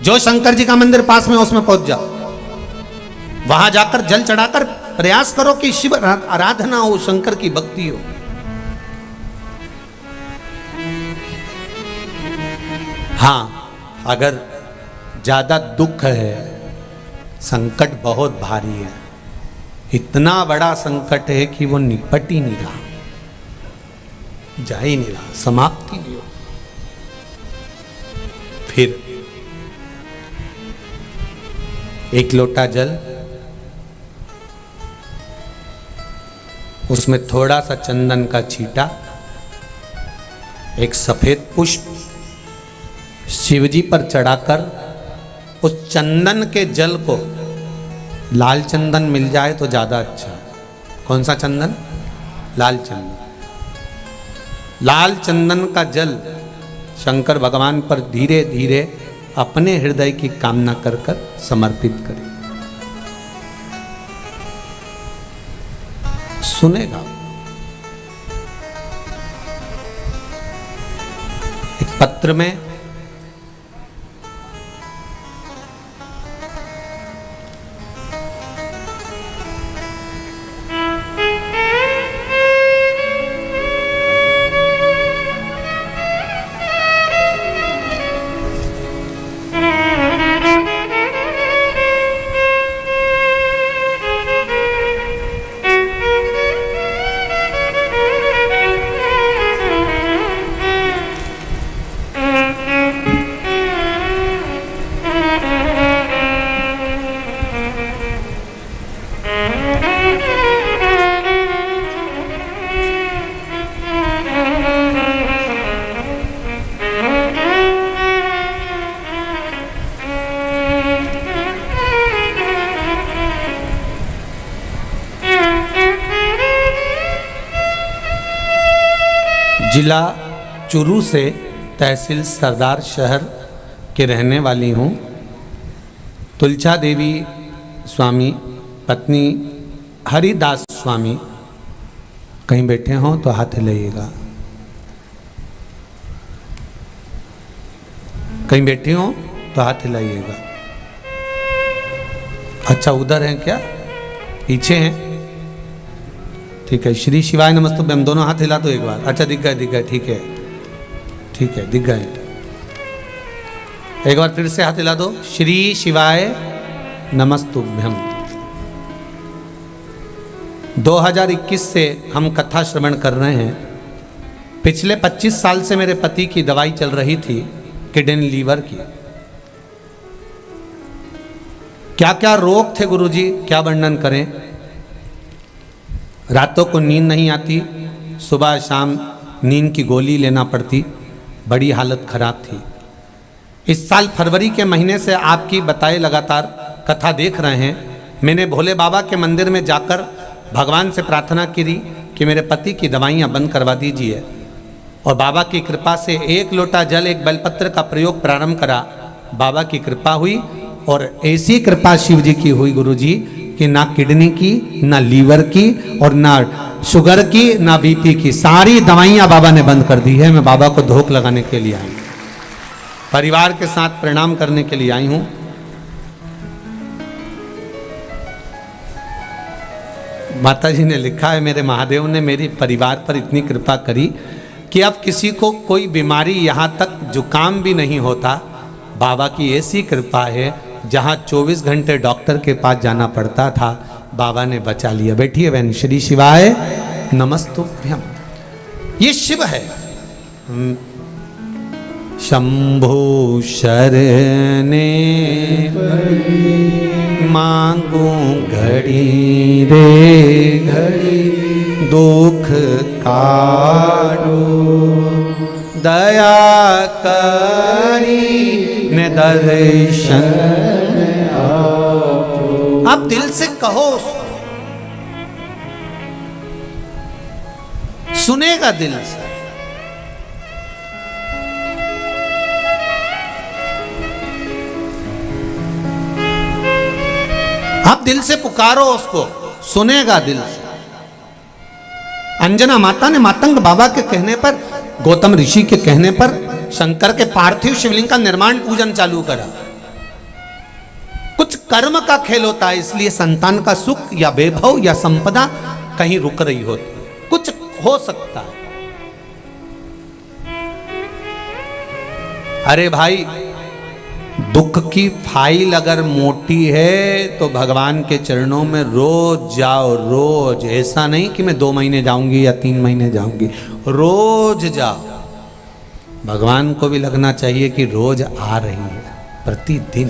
Speaker 1: जो शंकर जी का मंदिर पास में उसमें पहुंच जाओ, वहां जाकर जल चढ़ाकर प्रयास करो कि शिव आराधना हो, शंकर की भक्ति हो। हां, अगर ज्यादा दुख है, संकट बहुत भारी है, इतना बड़ा संकट है कि वो निपट ही नहीं रहा, जा ही नहीं रहा, समाप्ति नहीं हो, फिर 1 लोटा जल, उसमें थोड़ा सा चंदन का छींटा, एक सफेद पुष्प शिवजी पर चढ़ाकर उस चंदन के जल को, लाल चंदन मिल जाए तो ज्यादा अच्छा है। कौन सा चंदन? लाल चंदन। लाल चंदन का जल शंकर भगवान पर धीरे धीरे अपने हृदय की कामना कर कर समर्पित करें। सुनेगा। एक पत्र में जिला चुरू से तहसील सरदार शहर के रहने वाली हूँ। तुलछा देवी स्वामी पत्नी हरिदास स्वामी कहीं बैठे हों तो हाथ हिलाइएगा। कहीं बैठे हों तो हाथ हिलाइएगा। अच्छा, उधर हैं क्या? पीछे हैं? ठीक है। श्री शिवाय नमस्तुभ्यम। दोनों हाथ हिला दो एक बार। अच्छा, दिख गए, ठीक है, ठीक है, दिख गए। एक बार फिर से हाथ हिला दो। श्री शिवाय नमस्तुभ्यम। 2021 से हम कथा श्रवण कर रहे हैं। पिछले 25 साल से मेरे पति की दवाई चल रही थी, किडनी लीवर की। क्या क्या रोग थे गुरुजी, क्या वर्णन करें। रातों को नींद नहीं आती, सुबह शाम नींद की गोली लेना पड़ती, बड़ी हालत खराब थी। इस साल फरवरी के महीने से आपकी बताए लगातार कथा देख रहे हैं। मैंने भोले बाबा के मंदिर में जाकर भगवान से प्रार्थना की कि मेरे पति की दवाइयाँ बंद करवा दीजिए, और बाबा की कृपा से 1 लोटा जल 1 बेलपत्र का प्रयोग प्रारंभ करा। बाबा की कृपा हुई, और ऐसी कृपा शिव जी की हुई गुरु जी कि ना किडनी की, ना लीवर की, और ना शुगर की, ना बीपी की, सारी दवाइयाँ बाबा ने बंद कर दी है। मैं बाबा को धोख लगाने के लिए आई हूँ, परिवार के साथ प्रणाम करने के लिए आई हूँ। माता जी ने लिखा है, मेरे महादेव ने मेरी परिवार पर इतनी कृपा करी कि अब किसी को कोई बीमारी, यहाँ तक जुकाम भी नहीं होता। बाबा की ऐसी कृपा है, जहाँ 24 घंटे डॉक्टर के पास जाना पड़ता था, बाबा ने बचा लिया। बैठिए बहन। श्री शिवाय नमस्तुभ्यम। ये शिव है। शंभो शरणे मांगू घड़ी रे घड़ी, दुख काटो दया करी ने दर्शन। आप दिल से कहो, सुनेगा दिल से। आप दिल से पुकारो उसको, सुनेगा दिल से। अंजना माता ने मातंग बाबा के कहने पर, गौतम ऋषि के कहने पर शंकर के पार्थिव शिवलिंग का निर्माण पूजन चालू करा। कुछ कर्म का खेल होता है, इसलिए संतान का सुख या वैभव या संपदा कहीं रुक रही होती है। कुछ हो सकता है। अरे भाई, दुख की फाइल अगर मोटी है तो भगवान के चरणों में रोज जाओ, रोज। ऐसा नहीं कि मैं 2 महीने जाऊंगी या 3 महीने जाऊंगी, रोज जाओ। भगवान को भी लगना चाहिए कि रोज आ रही है, प्रतिदिन।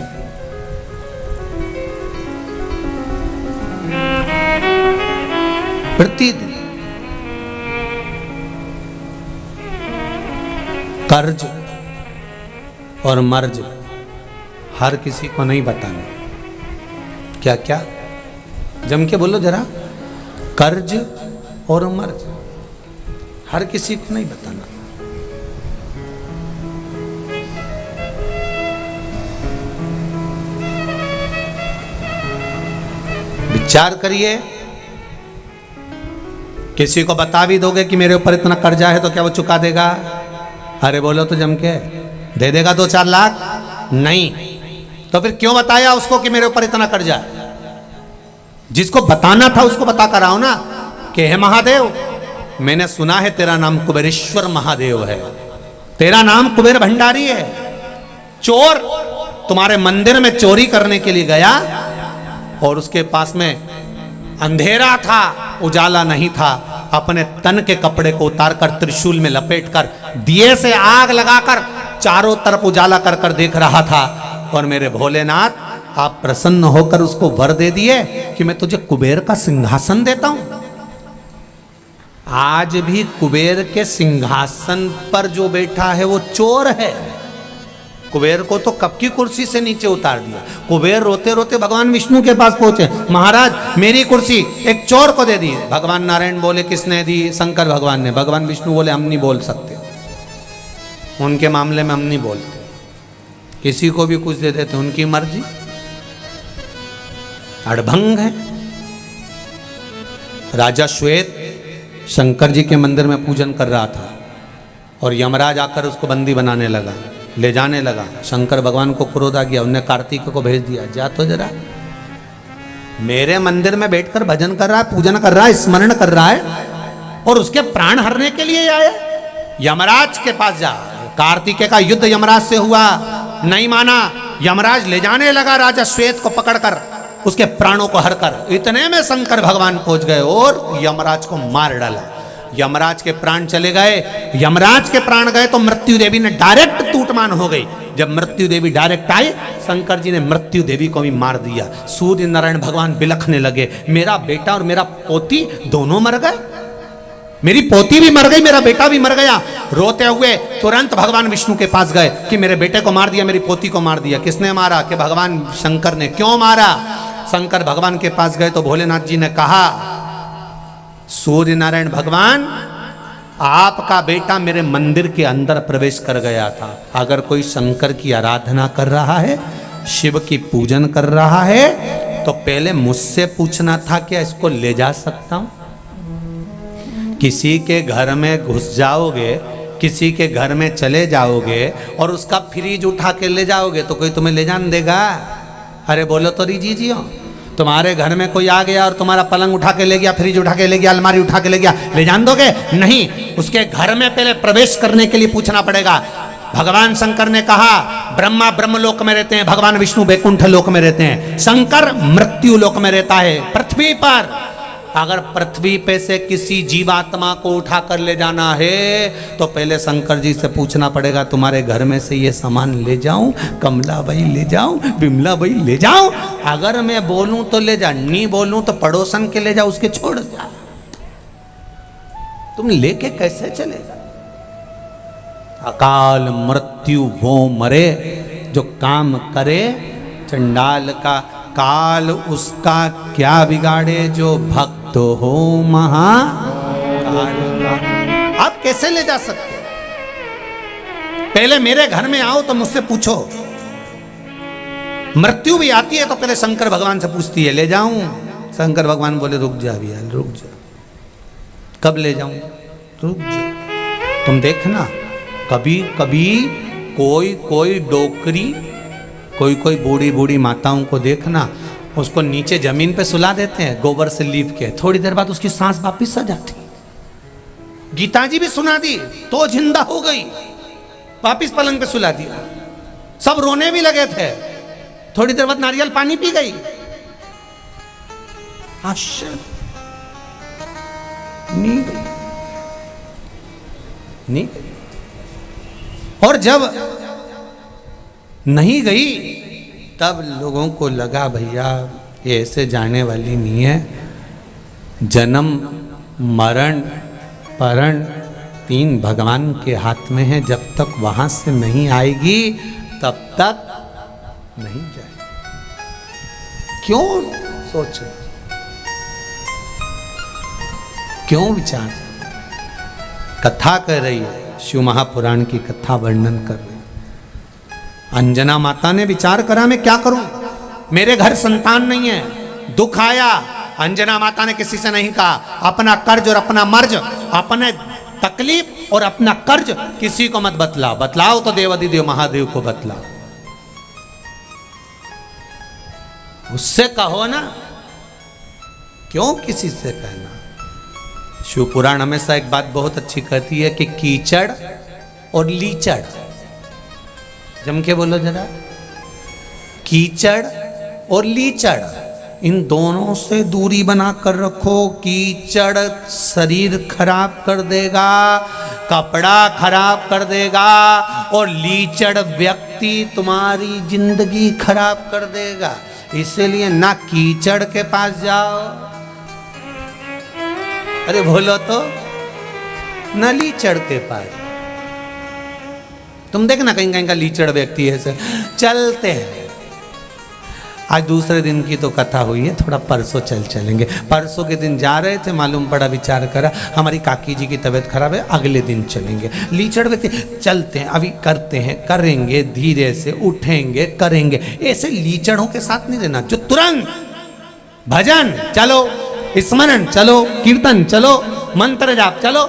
Speaker 1: प्रतिदिन। कर्ज और मर्ज हर किसी को नहीं बताना। क्या क्या जम के बोलो जरा। कर्ज और मर्ज हर किसी को नहीं बताना। विचार करिए। किसी को बता भी दोगे कि मेरे ऊपर इतना कर्जा है, तो क्या वो चुका देगा? अरे बोलो तो जम के, दे देगा 2-4 लाख? नहीं। तो फिर क्यों बताया उसको कि मेरे ऊपर इतना कर्जा है? जिसको बताना था उसको बता कर आओ ना कि हे महादेव, मैंने सुना है तेरा नाम कुबेरेश्वर महादेव है, तेरा नाम कुबेर भंडारी है। चोर तुम्हारे मंदिर में चोरी करने के लिए गया और उसके पास में अंधेरा था, उजाला नहीं था। अपने तन के कपड़े को उतारकर त्रिशूल में लपेटकर दिए से आग लगाकर चारों तरफ उजाला कर कर देख रहा था। और मेरे भोलेनाथ, आप प्रसन्न होकर उसको वर दे दिए कि मैं तुझे कुबेर का सिंहासन देता हूं। आज भी कुबेर के सिंहासन पर जो बैठा है वो चोर है। कुबेर को तो कब की कुर्सी से नीचे उतार दिया। कुबेर रोते रोते भगवान विष्णु के पास पहुंचे, महाराज मेरी कुर्सी एक चोर को दे दी। भगवान नारायण बोले किसने दी? शंकर भगवान ने। भगवान विष्णु बोले हम नहीं बोल सकते, उनके मामले में हम नहीं बोलते, किसी को भी कुछ दे देते, उनकी मर्जी। अड़भंग है। राजा श्वेत शंकर जी के मंदिर में पूजन कर रहा था और यमराज आकर उसको बंदी बनाने लगा, ले जाने लगा। शंकर भगवान को क्रोध आ गया, उन्हें कार्तिक को भेज दिया, जा तो जरा, मेरे मंदिर में बैठकर भजन कर रहा है, पूजन कर रहा है, स्मरण कर रहा है और उसके प्राण हरने के लिए आया। यमराज के पास जा। कार्तिकेय का युद्ध यमराज से हुआ, नहीं माना। यमराज ले जाने लगा राजा श्वेत को पकड़कर, उसके प्राणों को हरकर। इतने में शंकर भगवान पहुंच गए और यमराज को मार डाला। यमराज के प्राण चले गए। यमराज के प्राण गए तो मृत्यु देवी ने डायरेक्ट टूटमान हो गई। जब मृत्यु देवी डायरेक्ट आई, शंकर जी ने मृत्यु देवी को भी मार दिया। सूर्य नारायण भगवान बिलखने लगे, मेरा बेटा और मेरा पोती दोनों मर गए, मेरी पोती भी मर गई, मेरा बेटा भी मर गया। रोते हुए तुरंत भगवान विष्णु के पास गए कि मेरे बेटे को मार दिया, मेरी पोती को मार दिया। किसने मारा? कि भगवान शंकर ने। क्यों मारा? शंकर भगवान के पास गए तो भोलेनाथ जी ने कहा, सूर्य नारायण भगवान, आपका बेटा मेरे मंदिर के अंदर प्रवेश कर गया था। अगर कोई शंकर की आराधना कर रहा है, शिव की पूजन कर रहा है, तो पहले मुझसे पूछना था क्या इसको ले जा सकता हूं? किसी के घर में घुस जाओगे, किसी के घर में चले जाओगे और उसका फ्रिज उठा के ले जाओगे तो कोई तुम्हें ले जाने देगा? अरे बोलो तो रिजीजियो, तुम्हारे घर में कोई आ गया और तुम्हारा पलंग उठा के ले गया, फ्रिज उठा के ले गया, अलमारी उठा के ले गया, ले जान दोगे? नहीं, उसके घर में पहले प्रवेश करने के लिए पूछना पड़ेगा। भगवान शंकर ने कहा, ब्रह्मा ब्रह्मलोक में रहते हैं, भगवान विष्णु वैकुंठ लोक में रहते हैं, शंकर मृत्यु लोक में रहता है। पृथ्वी पर अगर पृथ्वी पे से किसी जीवात्मा को उठा कर ले जाना है तो पहले शंकर जी से पूछना पड़ेगा, तुम्हारे घर में से ये सामान ले जाऊं, कमला भाई ले जाऊं, बिमला भाई ले जाऊं? अगर मैं बोलूं तो ले जा, नहीं बोलूं तो पड़ोसन के ले जा, उसके छोड़ जा। तुम लेके कैसे चलेगा? अकाल मृत्यु वो मरे जो काम करे चंडाल का, काल उसका क्या बिगाड़े जो भक्त हो महाकाल का। आप कैसे ले जा सकते? पहले मेरे घर में आओ तो मुझसे पूछो। मृत्यु भी आती है तो पहले शंकर भगवान से पूछती है, ले जाऊं? शंकर भगवान बोले, रुक जा भैया, रुक जा। कब ले जाऊं? रुक जा। तुम देखना, कभी कभी कोई कोई डोकरी, कोई कोई बूढ़ी बूढ़ी माताओं को देखना, उसको नीचे जमीन पे सुला देते हैं गोबर से लीप के, थोड़ी देर बाद उसकी सांस वापिस आ जाती। गीता जी भी सुना दी तो जिंदा हो गई, वापिस पलंग पे सुला दिया। सब रोने भी लगे थे, थोड़ी देर बाद नारियल पानी पी गई। आश्चर्य, नहीं गई, नहीं गई। और जब नहीं गई तब लोगों को लगा, भैया ये ऐसे जाने वाली नहीं है। जन्म मरण परण तीन भगवान के हाथ में है, जब तक वहां से नहीं आएगी तब तक नहीं जाएगी। क्यों सोचे, क्यों विचार? कथा कर रही है, शिव महापुराण की कथा वर्णन कर रही। अंजना माता ने विचार करा, मैं क्या करूं, मेरे घर संतान नहीं है, दुख आया। अंजना माता ने किसी से नहीं कहा, अपना कर्ज और अपना मर्ज, अपने तकलीफ और अपना कर्ज किसी को मत बतलाओ। बतलाओ तो देवाधिदेव महादेव को बतलाओ, उससे कहो ना, क्यों किसी से कहना। शिव पुराण हमेशा एक बात बहुत अच्छी कहती है कि कीचड़ और लीचड़, जम के बोलो जरा, कीचड़ और लीचड़, इन दोनों से दूरी बना कर रखो। कीचड़ शरीर खराब कर देगा, कपड़ा खराब कर देगा, और लीचड़ व्यक्ति तुम्हारी जिंदगी खराब कर देगा। इसीलिए ना कीचड़ के पास जाओ, अरे बोलो तो, ना लीचड़ के पास। तुम देखना कहीं कहीं का लीचड़ व्यक्ति ऐसे चलते हैं। आज दूसरे दिन की तो कथा हुई है, थोड़ा परसों चलेंगे। परसों के दिन जा रहे थे, मालूम पड़ा, विचार करा हमारी काकी जी की तबीयत खराब है, अगले दिन चलेंगे। लीचड़ व्यक्ति चलते हैं, अभी करते हैं, करेंगे, धीरे से उठेंगे, करेंगे। ऐसे लीचड़ों के साथ नहीं रहना, जो तुरंत भजन चलो, स्मरण चलो, कीर्तन चलो, मंत्र जाप चलो।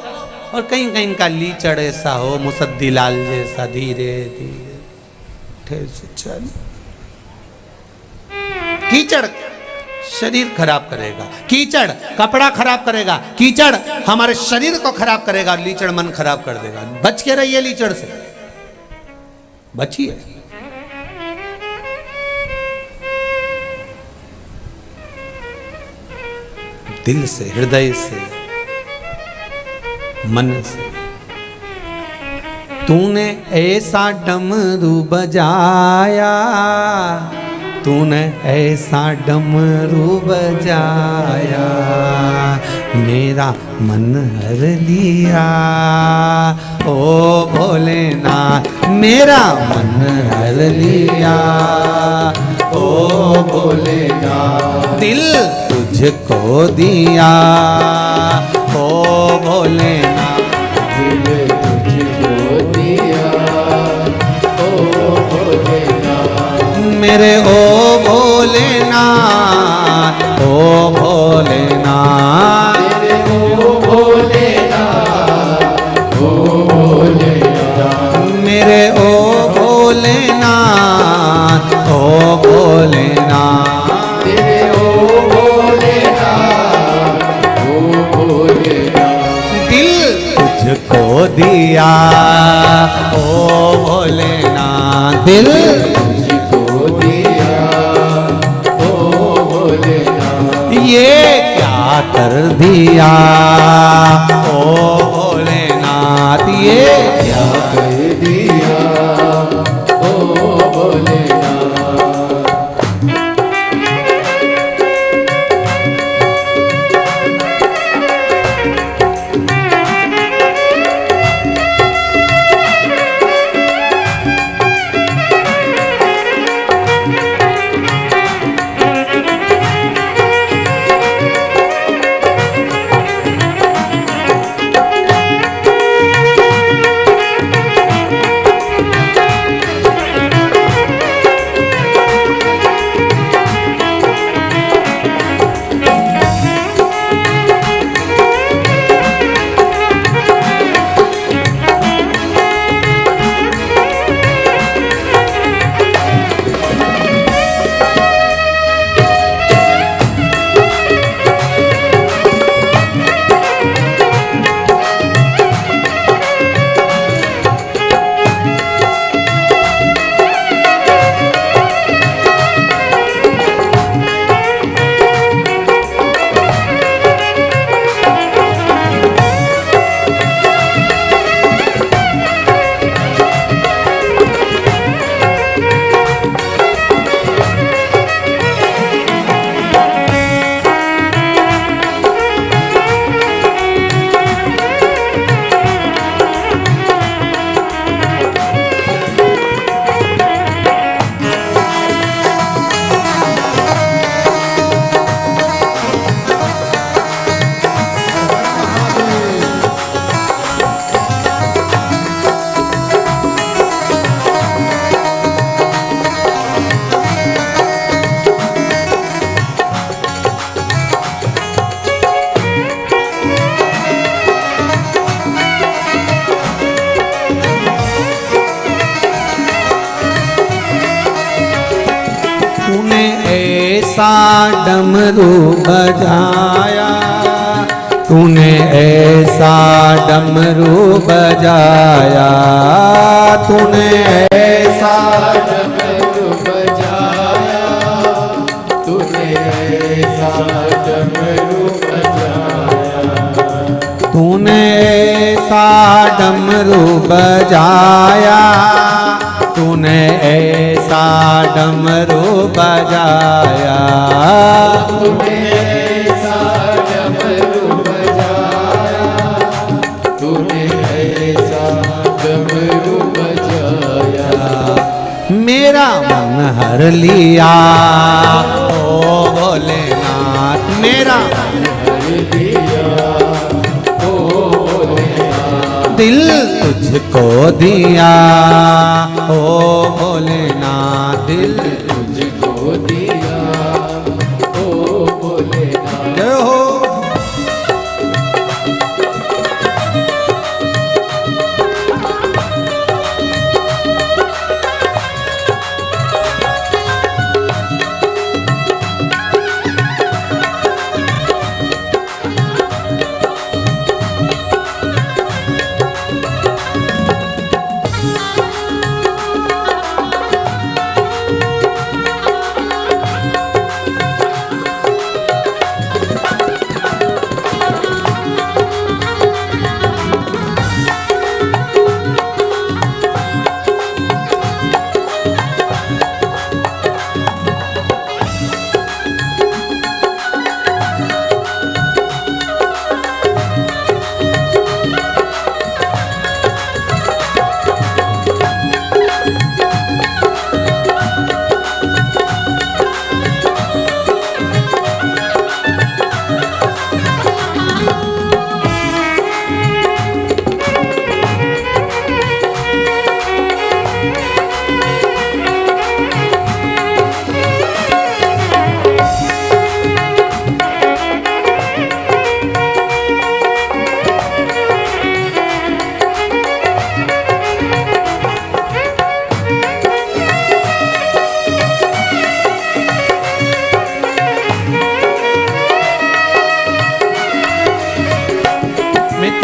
Speaker 1: और कहीं कहीं का लीचड़ ऐसा हो मुसद्दी लाल जैसा, धीरे धीरे ठेर से चल। कीचड़ शरीर खराब करेगा, कीचड़ कपड़ा खराब करेगा, कीचड़ हमारे शरीर को खराब करेगा, लीचड़ मन खराब कर देगा। बच के रहिए लीचड़ से, बचिए। दिल से, हृदय से, मन से। तूने ऐसा डमरू बजाया, तूने ऐसा डमरू बजाया, मेरा मन हर लिया। ओ भोलेनाथ मेरा मन हर लिया। ओ भोलेनाथ दिल तुझको दिया। ओ भोलेनाथ
Speaker 2: दिल तुझको दिया। ओ भोलेनाथ
Speaker 1: मेरे ओ भोलेनाथ। ओ भोलेनाथ
Speaker 2: मेरे ओ भोलेनाथ। ओ भोलेनाथ
Speaker 1: मेरे ओ भोलेनाथ। ओ भोलेनाथ
Speaker 2: तेरे ओ भोलेनाथ। ओ भोलेनाथ
Speaker 1: दिल तुझको दिया। ओ भोलेनाथ दिल
Speaker 2: तुझको दिया। ओ भोलेनाथ
Speaker 1: ये क्या कर दिया। ओ भोलेनाथ ये क्या
Speaker 2: कर दिया। ओ भोलेनाथ
Speaker 1: ऐसा डमरू बजाया। तूने ऐसा डमरू बजाया। तूने ऐसा
Speaker 2: डमरू बजाया। तूने ऐसा डमरू बजाया।
Speaker 1: तूने ऐसा डमरू बजाया। तूने ऐसा डमरू बजाया।
Speaker 2: तूने ऐसा डमरू बजाया। तूने ऐसा डमरू बजाया।
Speaker 1: मेरा मन हर लिया। ओ भोलेनाथ मेरा
Speaker 2: हर दिया। ओ भोलेनाथ
Speaker 1: दिल तुझको दिया। ओ भोलेनाथ दिल
Speaker 2: तुझको दिया। ओ भोलेनाथ
Speaker 1: जय हो।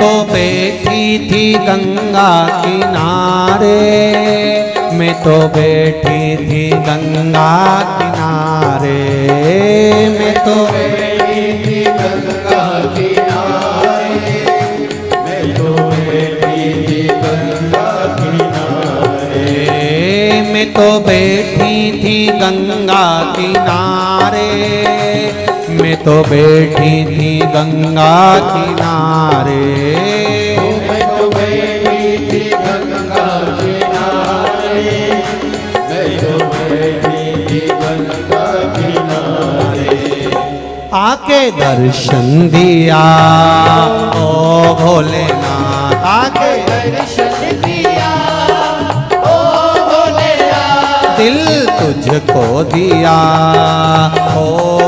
Speaker 1: तो बैठी थी गंगा किनारे, मैं तो बैठी थी गंगा किनारे, मैं तो
Speaker 2: बैठी थी गंगा किनारे, मैं तो बैठी थी गंगा किनारे,
Speaker 1: मैं तो बैठी थी गंगा किनारे, मैं तो बैठी थी गंगा किनारे,
Speaker 2: मैं तो बैठी थी गंगा किनारे, मैं तो बैठी थी गंगा किनारे।
Speaker 1: आके दर्शन दिया ओ भोलेनाथ, आके
Speaker 2: दर्शन दिया ओ भोलेनाथ,
Speaker 1: दिल तुझको दिया ओ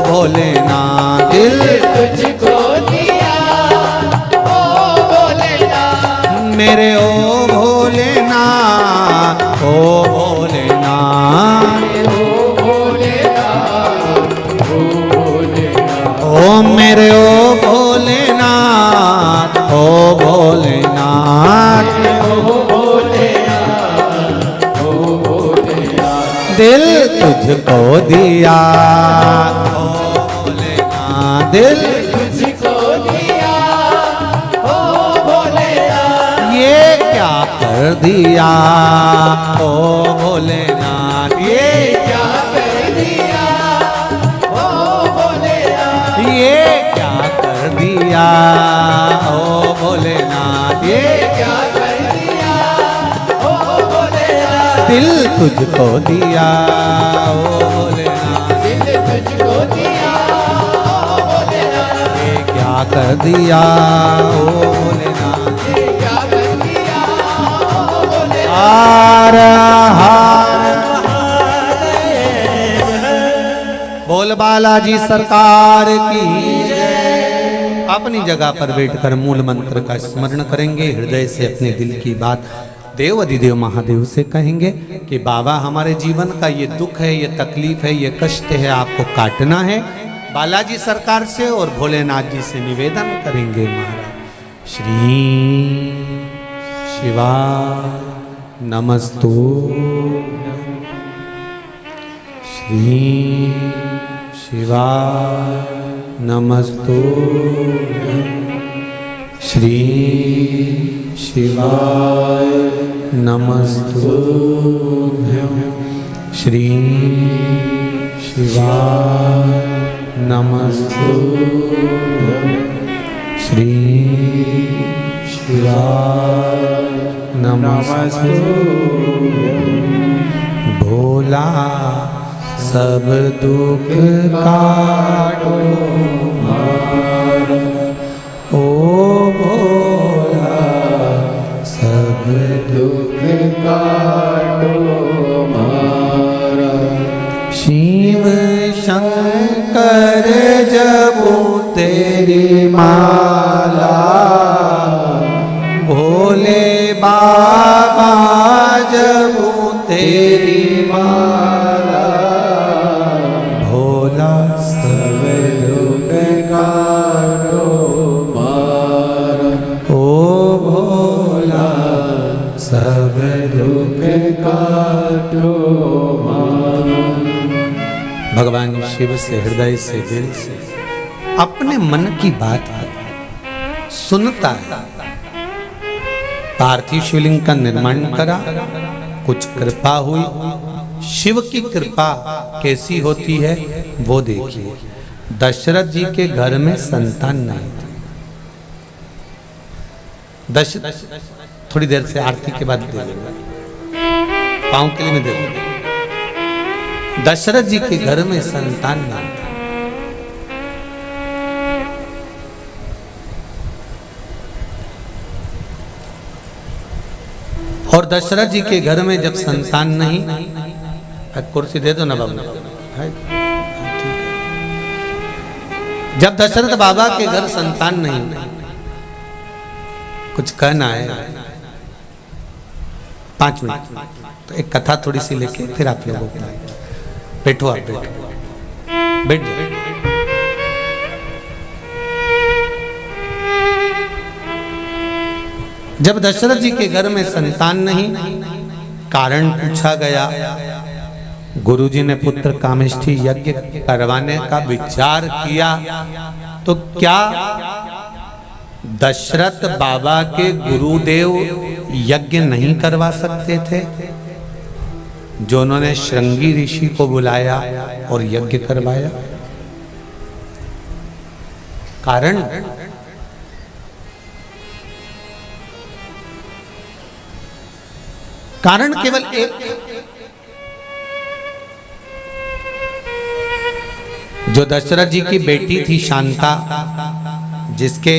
Speaker 1: भोलेनाथ, दिल
Speaker 2: तुझको दिया ओ भोलेनाथ,
Speaker 1: मेरे ओ भोलेनाथ, ओ भोलेनाथ,
Speaker 2: ओ भोलेनाथ, ओ भोलेनाथ,
Speaker 1: ओ मेरे ओ भोलेनाथ, ओ भोलेनाथ,
Speaker 2: ओ भोलेनाथ, ओ भोलेनाथ,
Speaker 1: दिल तुझको दिया ओ भोलेनाथ, दिल
Speaker 2: तुझको दिया ओ भोलेनाथ,
Speaker 1: ये क्या कर दिया ओ भोलेनाथ, ये
Speaker 2: क्या कर दिया ओ भोलेनाथ,
Speaker 1: ये क्या कर दिया ओ भोलेनाथ, ये
Speaker 2: क्या कर दिया ओ भोलेनाथ,
Speaker 1: दिल तुझको दिया ओ भोलेनाथ,
Speaker 2: दिल तुझको दिया ओ भोलेनाथ,
Speaker 1: ये क्या कर दिया ओ भोलेनाथ,
Speaker 2: क्या कर दिया ओ भोलेनाथ।
Speaker 1: हार हार बोल बालाजी सरकार की जय। अपनी जगह पर बैठकर मूल मंत्र का स्मरण करेंगे, हृदय से अपने दिल की बात देव अधिदेव महादेव से कहेंगे कि बाबा हमारे जीवन का ये दुख है, ये तकलीफ है, ये कष्ट है, आपको काटना है। बालाजी सरकार से और भोलेनाथ जी से निवेदन करेंगे महाराज। श्री शिवा नमस्तु, श्री शिवा नमस्तु, श्री शिवाय नमस्तुभ्यं, श्री शिवाय नमस्तुभ्यं, श्री शिवाय नमस्तुभ्यं। भोला सब दुख काटो ओ भोला सब दुख
Speaker 2: काटो मारा,
Speaker 1: शिव शंकर जपो तेरी माला, भोले बाबा जपो तेरी माला, भोला सब दुख
Speaker 2: काटो मारा,
Speaker 1: ओ भोला सब दुख
Speaker 2: काटो मारा।
Speaker 1: भगवान शिव से हृदय से दिल से अपने मन की बात सुनता है। पार्थिव शिवलिंग का निर्माण करा, कुछ कृपा हुई। शिव की कृपा कैसी होती है वो देखिए। दशरथ जी के घर में संतान नहीं थी। थोड़ी देर से आरती के बाद दे दूंगा, पाँव के लिए मैं दे दूंगा। दशरथ जी के घर में संतान नहीं था। और दशरथ जी के घर में जब संतान नहीं, कुर्सी दे दो ना बाबू, है ठीक है। जब दशरथ बाबा के घर संतान नहीं, कुछ कहना है 5 मिनट, तो एक कथा थोड़ी सी लेके फिर आप लोगों को बैठो, आप बैठो, बैठ जाओ। जब दशरथ जी के घर में संतान नहीं, कारण पूछा गया, गुरुजी ने पुत्र कामेष्ठी यज्ञ करवाने का विचार किया, तो क्या दशरथ बाबा के गुरुदेव यज्ञ नहीं करवा सकते थे, जो उन्होंने श्रृंगी ऋषि को बुलाया और यज्ञ करवाया? कारण केवल एक, जो दशरथ जी की बेटी थी शांता, जिसके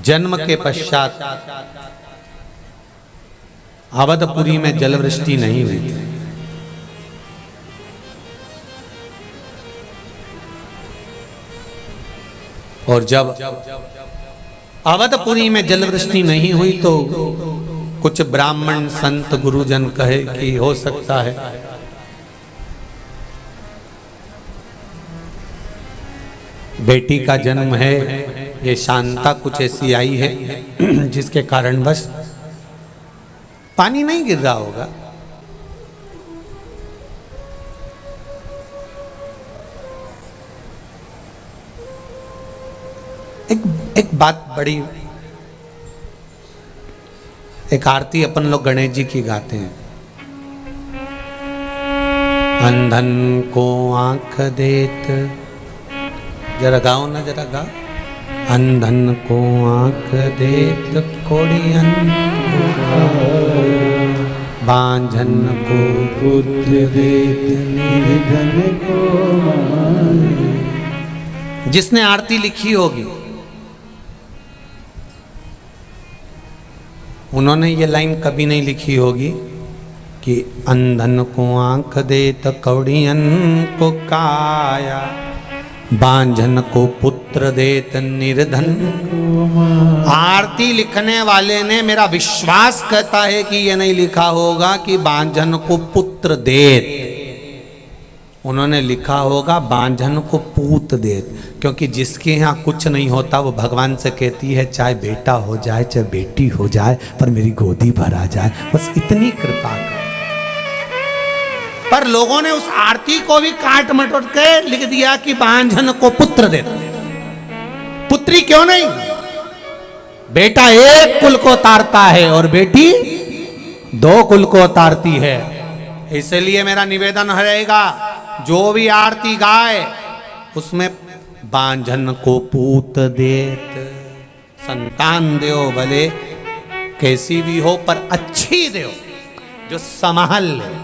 Speaker 1: जन्म के पश्चात अवधपुरी में जलवृष्टि नहीं हुई थी। और जब अवधपुरी में जलवृष्टि नहीं हुई तो कुछ ब्राह्मण संत गुरुजन कहे कि हो सकता है बेटी का जन्म है, ये शांता कुछ ऐसी आई है जिसके कारणवश पानी नहीं गिर रहा होगा। एक बात बड़ी, एक आरती अपन लोग गणेश जी की गाते हैं, अंधन को आंख देत, जरा गाओ ना, जरा गाओ। अंधन को आंख देत कोड़ियन, बांझन को पुत्र देत निर्धन को मान। जिसने आरती लिखी होगी उन्होंने ये लाइन कभी नहीं लिखी होगी कि अंधन को आंख देत कौड़ियन को काया, बांझन को पुत्र देत निर्धन। आरती लिखने वाले ने, मेरा विश्वास कहता है कि यह नहीं लिखा होगा कि बांझन को पुत्र देत, उन्होंने लिखा होगा बांझन को पूत देत, क्योंकि जिसके यहाँ कुछ नहीं होता वो भगवान से कहती है चाहे बेटा हो जाए चाहे बेटी हो जाए पर मेरी गोदी भर आ जाए, बस इतनी कृपा कर। पर लोगों ने उस आरती को भी काट मटोट के लिख दिया कि बांझन को पुत्र देता। पुत्री क्यों नहीं? बेटा एक कुल को तारता है और बेटी दो कुल को तारती है। इसलिए मेरा निवेदन रहेगा, जो भी आरती गाए उसमें बांझन को पूत देत, संतान दो, भले कैसी भी हो पर अच्छी दो, जो संभाल ले।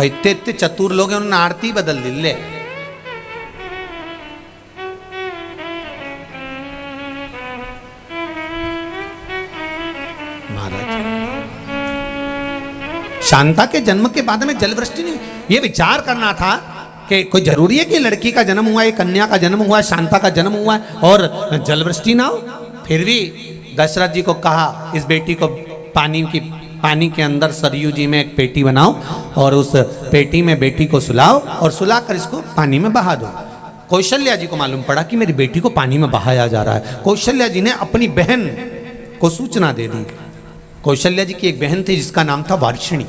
Speaker 1: इतने इतने चतुर लोग हैं, उन्होंने आरती बदल दी ले। शांता के जन्म के बाद में जलवृष्टि नहीं, ये विचार करना था कि कोई जरूरी है कि लड़की का जन्म हुआ है, कन्या का जन्म हुआ है, शांता का जन्म हुआ है और जलवृष्टि ना हो। फिर भी दशरथ जी को कहा इस बेटी को पानी के अंदर सरयू जी में एक पेटी बनाओ और उस पेटी में बेटी को सुलाओ और सुलाकर इसको पानी में बहा दो। कौशल्या जी को मालूम पड़ा कि मेरी बेटी को पानी में बहाया जा रहा है। कौशल्या जी ने अपनी बहन को सूचना दे दी। कौशल्या जी की एक बहन थी जिसका नाम था वर्षिणी।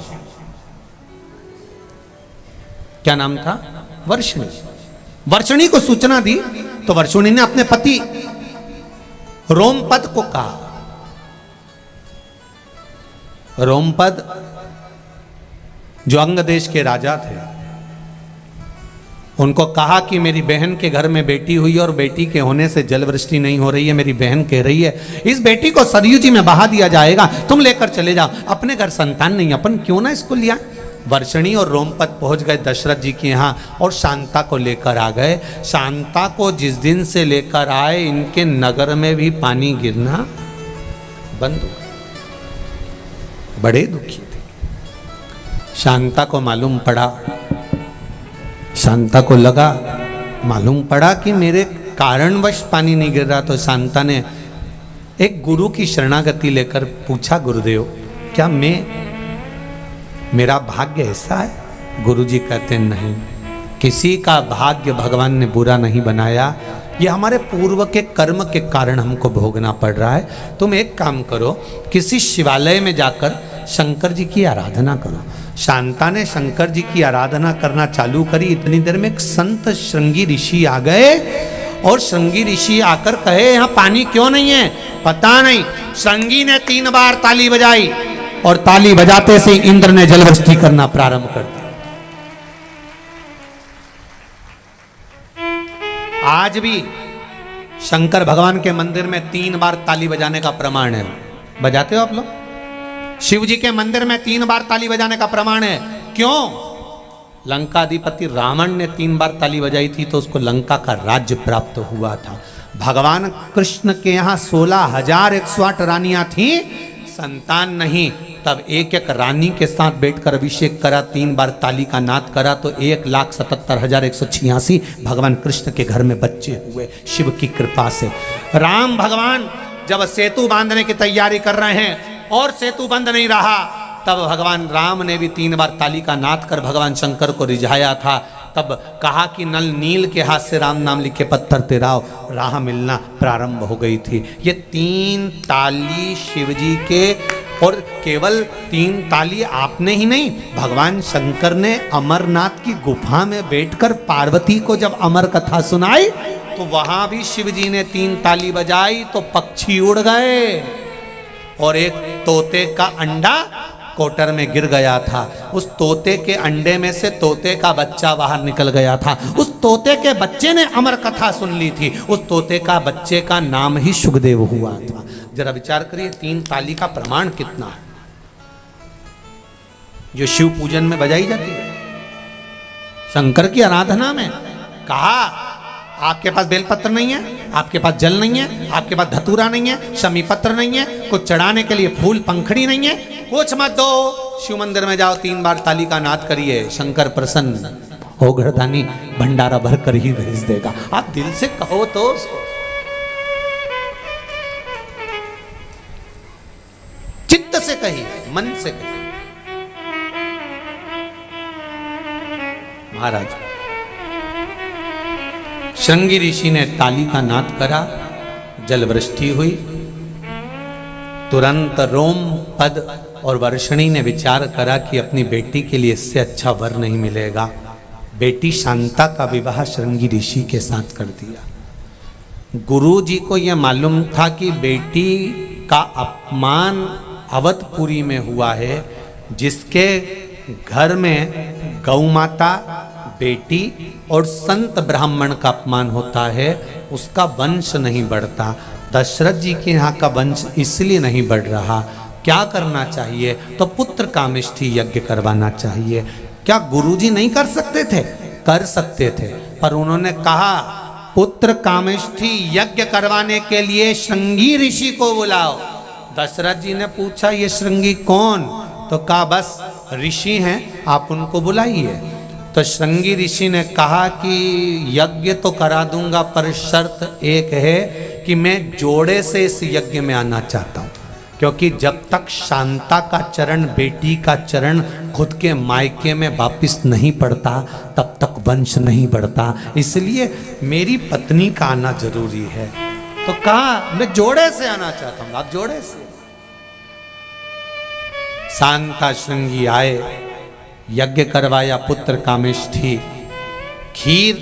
Speaker 1: क्या नाम था? वर्षिणी। वर्षिणी को सूचना दी तो वर्षिणी ने अपने पति रोमपद को कहा। रोमपद जो अंग देश के राजा थे, उनको कहा कि मेरी बहन के घर में बेटी हुई और बेटी के होने से जलवृष्टि नहीं हो रही है। मेरी बहन कह रही है इस बेटी को सरयू जी में बहा दिया जाएगा, तुम लेकर चले जाओ। अपने घर संतान नहीं, अपन क्यों ना इसको लिया। वर्षिणी और रोमपद पहुंच गए दशरथ जी के यहाँ और शांता को लेकर आ गए। शांता को जिस दिन से लेकर आए इनके नगर में भी पानी गिरना बंद हो गया। बड़े दुखी थे। शांता को मालूम पड़ा, शांता को लगा, मालूम पड़ा कि मेरे कारणवश पानी नहीं गिर रहा। तो शांता ने एक गुरु की शरणागति लेकर पूछा, गुरुदेव क्या मेरा भाग्य ऐसा है? गुरुजी कहते नहीं, किसी का भाग्य भगवान ने बुरा नहीं बनाया, ये हमारे पूर्व के कर्म के कारण हमको भोगना पड़ रहा है। तुम एक काम करो, किसी शिवालय में जाकर शंकर जी की आराधना करो। शांता ने शंकर जी की आराधना करना चालू करी, इतनी देर में एक संत श्रृंगी ऋषि आ गए और श्रृंगी ऋषि आकर कहे यहाँ पानी क्यों नहीं है? पता नहीं। श्रृंगी ने 3 बार ताली बजाई और ताली बजाते से इंद्र ने जलवृष्टि करना प्रारंभ कर दिया। आज भी शंकर भगवान के मंदिर में 3 बार ताली बजाने का प्रमाण है। बजाते हो आप लोग? शिव जी के मंदिर में 3 बार ताली बजाने का प्रमाण है। क्यों? लंकाधिपति रावण ने 3 बार ताली बजाई थी तो उसको लंका का राज्य प्राप्त हुआ था। भगवान कृष्ण के यहाँ 16,108 रानियां थी, संतान नहीं। तब एक एक रानी के साथ बैठकर अभिषेक करा, 3 बार ताली का नाद करा तो 1,77,186 भगवान कृष्ण के घर में बच्चे हुए शिव की कृपा से। राम भगवान जब सेतु बांधने की तैयारी कर रहे हैं और सेतु बंद नहीं रहा, तब भगवान राम ने भी 3 बार ताली का नाद कर भगवान शंकर को रिझाया था। तब कहा कि नल नील के हाथ से राम नाम लिखे पत्थर तेराव, राह मिलना प्रारंभ हो गई थी। ये 3 ताली शिव जी के, और केवल 3 ताली आपने ही नहीं, भगवान शंकर ने अमरनाथ की गुफा में बैठकर पार्वती को जब अमर कथा सुनाई तो वहां भी शिव जी ने 3 ताली बजाई तो पक्षी उड़ गए और एक तोते का अंडा कोटर में गिर गया था। उस तोते के अंडे में से तोते का बच्चा बाहर निकल गया था। उस तोते के बच्चे ने अमर कथा सुन ली थी। उस तोते का बच्चे का नाम ही सुखदेव हुआ था। जरा विचार करिए 3 ताली का प्रमाण कितना है जो शिव पूजन में बजाई जाती है, शंकर की आराधना में। कहा आपके पास बेलपत्र नहीं है, आपके पास जल नहीं है, आपके पास धतूरा नहीं है, शमी पत्र नहीं है, कुछ चढ़ाने के लिए फूल पंखड़ी नहीं है, कुछ मत दो, शिव मंदिर में जाओ 3 बार ताली का नाद करिए, शंकर प्रसन्न हो, घरदानी भंडारा भर कर ही भेज देगा। आप दिल से कहो तो उसको, चित्त से कहिए, मन से कहिए। महाराज श्रृंगी ऋषि ने ताली का नाद करा, जलवृष्टि हुई। तुरंत रोम पद और वर्षणी ने विचार करा कि अपनी बेटी के लिए इससे अच्छा वर नहीं मिलेगा। बेटी शांता का विवाह श्रृंगी ऋषि के साथ कर दिया। गुरु जी को यह मालूम था कि बेटी का अपमान अवधपुरी में हुआ है, जिसके घर में गौ माता, बेटी और संत ब्राह्मण का अपमान होता है, उसका वंश नहीं बढ़ता। दशरथ जी के यहाँ का वंश इसलिए नहीं बढ़ रहा। क्या करना चाहिए? तो पुत्र कामेष्ठी यज्ञ करवाना चाहिए। क्या गुरुजी नहीं कर सकते थे? कर सकते थे, पर उन्होंने कहा पुत्र कामेष्ठी यज्ञ करवाने के लिए श्रृंगी ऋषि को बुलाओ। दशरथ जी ने पूछा ये श्रृंगी कौन? तो कहा बस ऋषि हैं, आप उनको बुलाइए। तो श्रृंगी ऋषि ने कहा कि यज्ञ तो करा दूंगा, पर शर्त एक है कि मैं जोड़े से इस यज्ञ में आना चाहता हूँ, क्योंकि जब तक शांता का चरण, बेटी का चरण खुद के मायके में वापिस नहीं पड़ता, तब तक वंश नहीं बढ़ता। इसलिए मेरी पत्नी का आना जरूरी है। तो कहा मैं जोड़े से आना चाहता हूँ, आप जोड़े से। शांता श्रृंगी आए, यज्ञ करवाया, पुत्र कामेष्ठी, खीर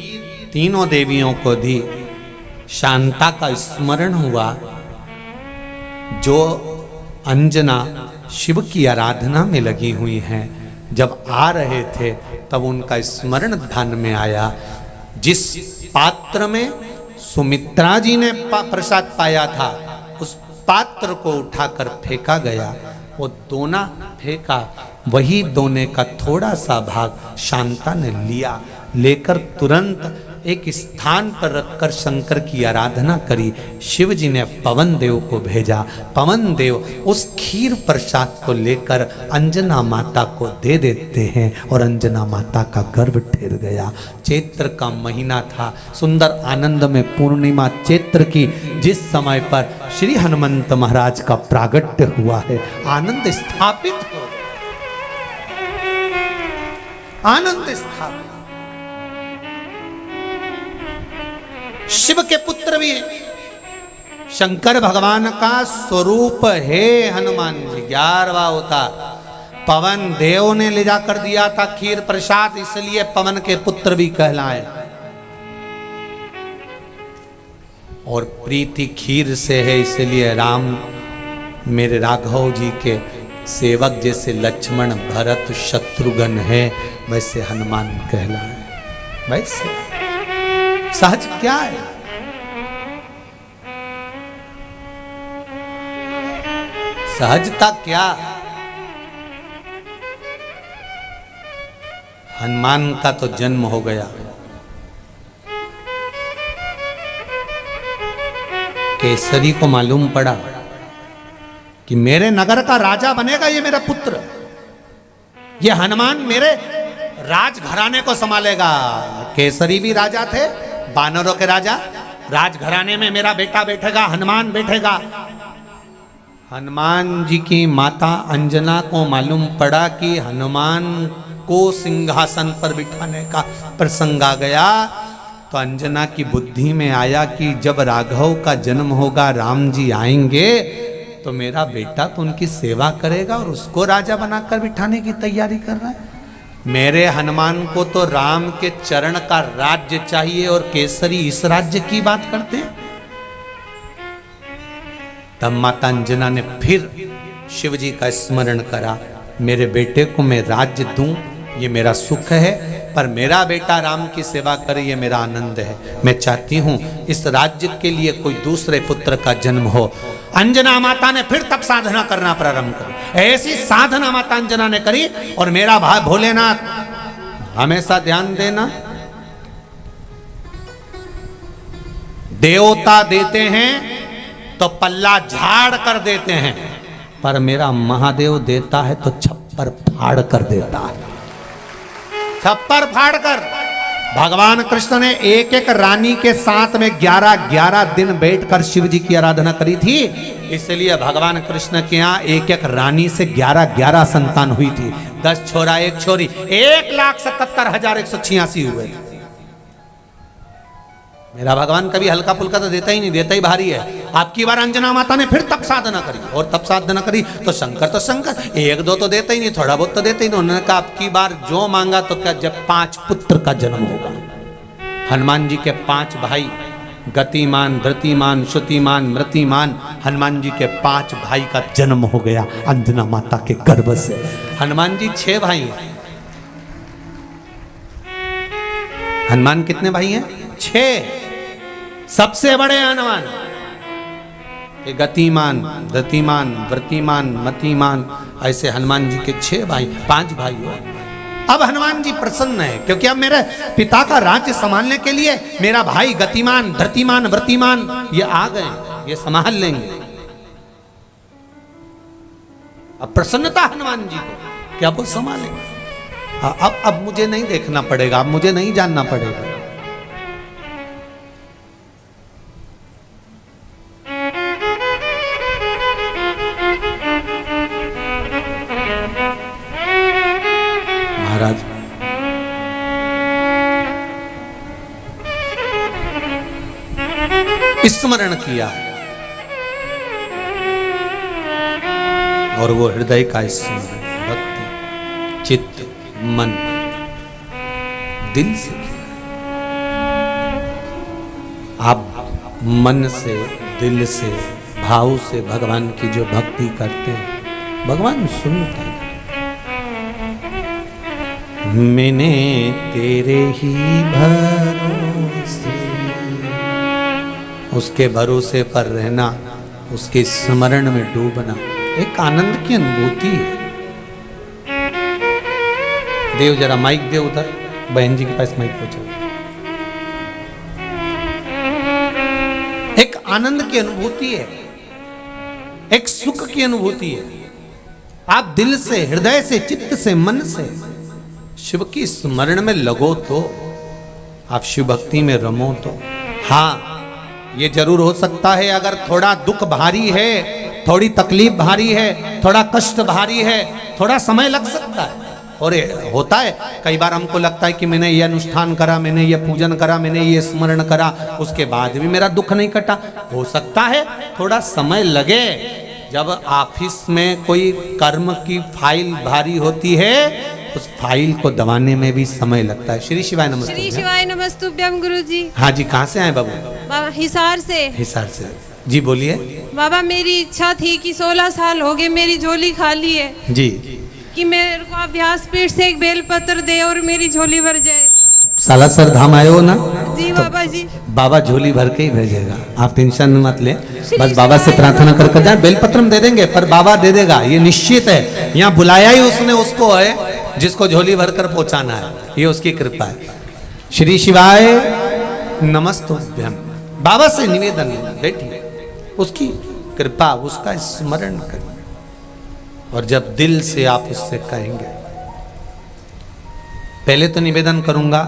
Speaker 1: तीनों देवियों को दी। शांता का स्मरण हुआ, जो अंजना शिव की आराधना में लगी हुई हैं। जब आ रहे थे तब उनका स्मरण ध्यान में आया। जिस पात्र में सुमित्रा जी ने प्रसाद पाया था, उस पात्र को उठाकर फेंका गया। वो दोना फेंका, वही दोने का थोड़ा सा भाग शांता ने लिया, लेकर तुरंत एक स्थान पर रखकर शंकर की आराधना करी। शिव जी ने पवन देव को भेजा। पवन देव उस खीर प्रसाद को लेकर अंजना माता को दे देते हैं और अंजना माता का गर्भ ठहर गया। चैत्र का महीना था, सुंदर आनंद में पूर्णिमा चैत्र की, जिस समय पर श्री हनुमंत महाराज का प्रागट्य हुआ है। आनंद स्थापित हो, आनंद स्थापित। शिव के पुत्र भी हैं। शंकर भगवान का स्वरूप है हनुमान जी। 11वां अवतार पवन देव ने ले जाकर दिया था खीर प्रसाद, इसलिए पवन के पुत्र भी कहलाए। और प्रीति खीर से है, इसलिए राम मेरे राघव जी के सेवक जैसे लक्ष्मण भरत शत्रुघ्न है, वैसे हनुमान कहलाए। वैसे सहज क्या है? सहजता क्या? हनुमान का तो जन्म हो गया। केसरी को मालूम पड़ा कि मेरे नगर का राजा बनेगा ये मेरा पुत्र, ये हनुमान मेरे राजघराने को संभालेगा। केसरी भी राजा थे, वानरों के राजा। राजघराने में मेरा बेटा बैठेगा, हनुमान बैठेगा। हनुमान जी की माता अंजना को मालूम पड़ा कि हनुमान को सिंहासन पर बिठाने का प्रसंग आ गया, तो अंजना की बुद्धि में आया कि जब राघव का जन्म होगा, राम जी आएंगे, तो मेरा बेटा तो उनकी सेवा करेगा और उसको राजा बनाकर बिठाने की तैयारी कर रहा है। मेरे हनुमान को तो राम के चरण का राज्य चाहिए और केसरी इस राज्य की बात करते हैं। तब माता अंजना ने फिर शिव जी का स्मरण करा, मेरे बेटे को मैं राज्य दूं, ये मेरा सुख है, पर मेरा बेटा राम की सेवा करे, ये मेरा आनंद है। मैं चाहती हूं इस राज्य के लिए कोई दूसरे पुत्र का जन्म हो। अंजना माता ने फिर तब साधना करना प्रारंभ करी। ऐसी साधना माता अंजना ने करी। और मेरा भाई भोलेनाथ, हमेशा ध्यान देना, देवता देते हैं तो पल्ला झाड़ कर देते हैं, पर मेरा महादेव देता है तो छप्पर फाड़ कर देता है। छप्पर फाड़ कर। भगवान कृष्ण ने एक एक रानी के साथ में 11-11 दिन बैठकर शिव जी की आराधना करी थी, इसलिए भगवान कृष्ण के यहाँ एक एक रानी से 11-11 संतान हुई थी। 10 छोरा 1 छोरी, 1,77,186 हुए। मेरा भगवान कभी हल्का फुल्का तो देता ही नहीं, देता ही भारी है। आपकी बार अंजना माता ने फिर तप साधना करी, और तप साधना करी तो शंकर 1-2 तो देता ही नहीं, थोड़ा बहुत तो देता ही नहीं। उन्होंने कहा आपकी बार जो मांगा तो क्या, जब 5 पुत्र का जन्म होगा। हनुमान जी के 5 भाई, गतिमान, धृतिमान, श्रुतिमान, मृतिमान, हनुमान जी के 5 भाई का जन्म हो गया अंजना माता के गर्भ से। हनुमान जी 6 भाई हैं। हनुमान कितने भाई हैं? 6। सबसे बड़े हनुमान, गतिमान, धृतिमान, व्रतिमान, मतिमान, ऐसे हनुमान जी के 6 भाई, 5 भाई हो। अब हनुमान जी प्रसन्न है, क्योंकि अब मेरे पिता का राज्य संभालने के लिए मेरा भाई गतिमान, धृतिमान, व्रतिमान ये आ गए, ये संभाल लेंगे। अब प्रसन्नता हनुमान जी को कि अब वो संभालेंगे। अब मुझे नहीं देखना पड़ेगा, अब मुझे नहीं जानना पड़ेगा। महाराज स्मरण किया और वो हृदय का स्मरण, भक्ति, चित्त, मन, दिल से किया। आप मन से, दिल से, भाव से भगवान की जो भक्ति करते हैं, भगवान सुनते हैं। मैंने तेरे ही भरोसे, उसके भरोसे पर रहना, उसके स्मरण में डूबना एक आनंद की अनुभूति है। देव जरा माइक दे उधर, बहन जी के पास माइक पहुंचा। एक आनंद की अनुभूति है, एक सुख की अनुभूति है। आप दिल से, हृदय से, चित्त से, मन से शिव की स्मरण में लगो तो, आप शिव भक्ति में रमो तो। हाँ, ये जरूर हो सकता है अगर थोड़ा दुख भारी है, थोड़ी तकलीफ भारी है, थोड़ा कष्ट भारी है, थोड़ा समय लग सकता है, और होता है कई बार हमको लगता है कि मैंने ये अनुष्ठान करा, मैंने ये पूजन करा, मैंने ये स्मरण करा, उसके बाद भी मेरा दुख नहीं कटा। हो सकता है थोड़ा समय लगे, जब ऑफिस में कोई कर्म की फाइल भारी होती है उस फाइल को दबाने में भी समय लगता है। श्री शिवाय नमस्ते।
Speaker 3: श्री शिवाय नमस्तुभ्यम गुरुजी।
Speaker 1: हाँ जी, कहाँ से आए बाबू?
Speaker 3: बाबा हिसार से।
Speaker 1: हिसार से जी, बोलिए।
Speaker 3: बाबा मेरी इच्छा थी कि 16 साल हो गए मेरी झोली खाली है
Speaker 1: जी,
Speaker 3: कि मेरे को आप व्यासपीठ से एक बेलपत्र दे और मेरी झोली भर जाए।
Speaker 1: सालासर धाम आए हो ना?
Speaker 3: जी बाबा जी।
Speaker 1: बाबा झोली भर के ही भेजेगा, आप टेंशन मत ले। बस बाबा से प्रार्थना करके जाए, बेलपत्र में दे देंगे पर बाबा दे देगा, ये निश्चित है। यहाँ बुलाया ही उसने उसको है जिसको झोली भर कर पहुंचाना है, ये उसकी कृपा है। श्री शिवाय नमस्तुभ्यम। बाबा से निवेदन, बैठिए, उसकी कृपा, उसका स्मरण करिए, और जब दिल से आप उससे कहेंगे, पहले तो निवेदन करूंगा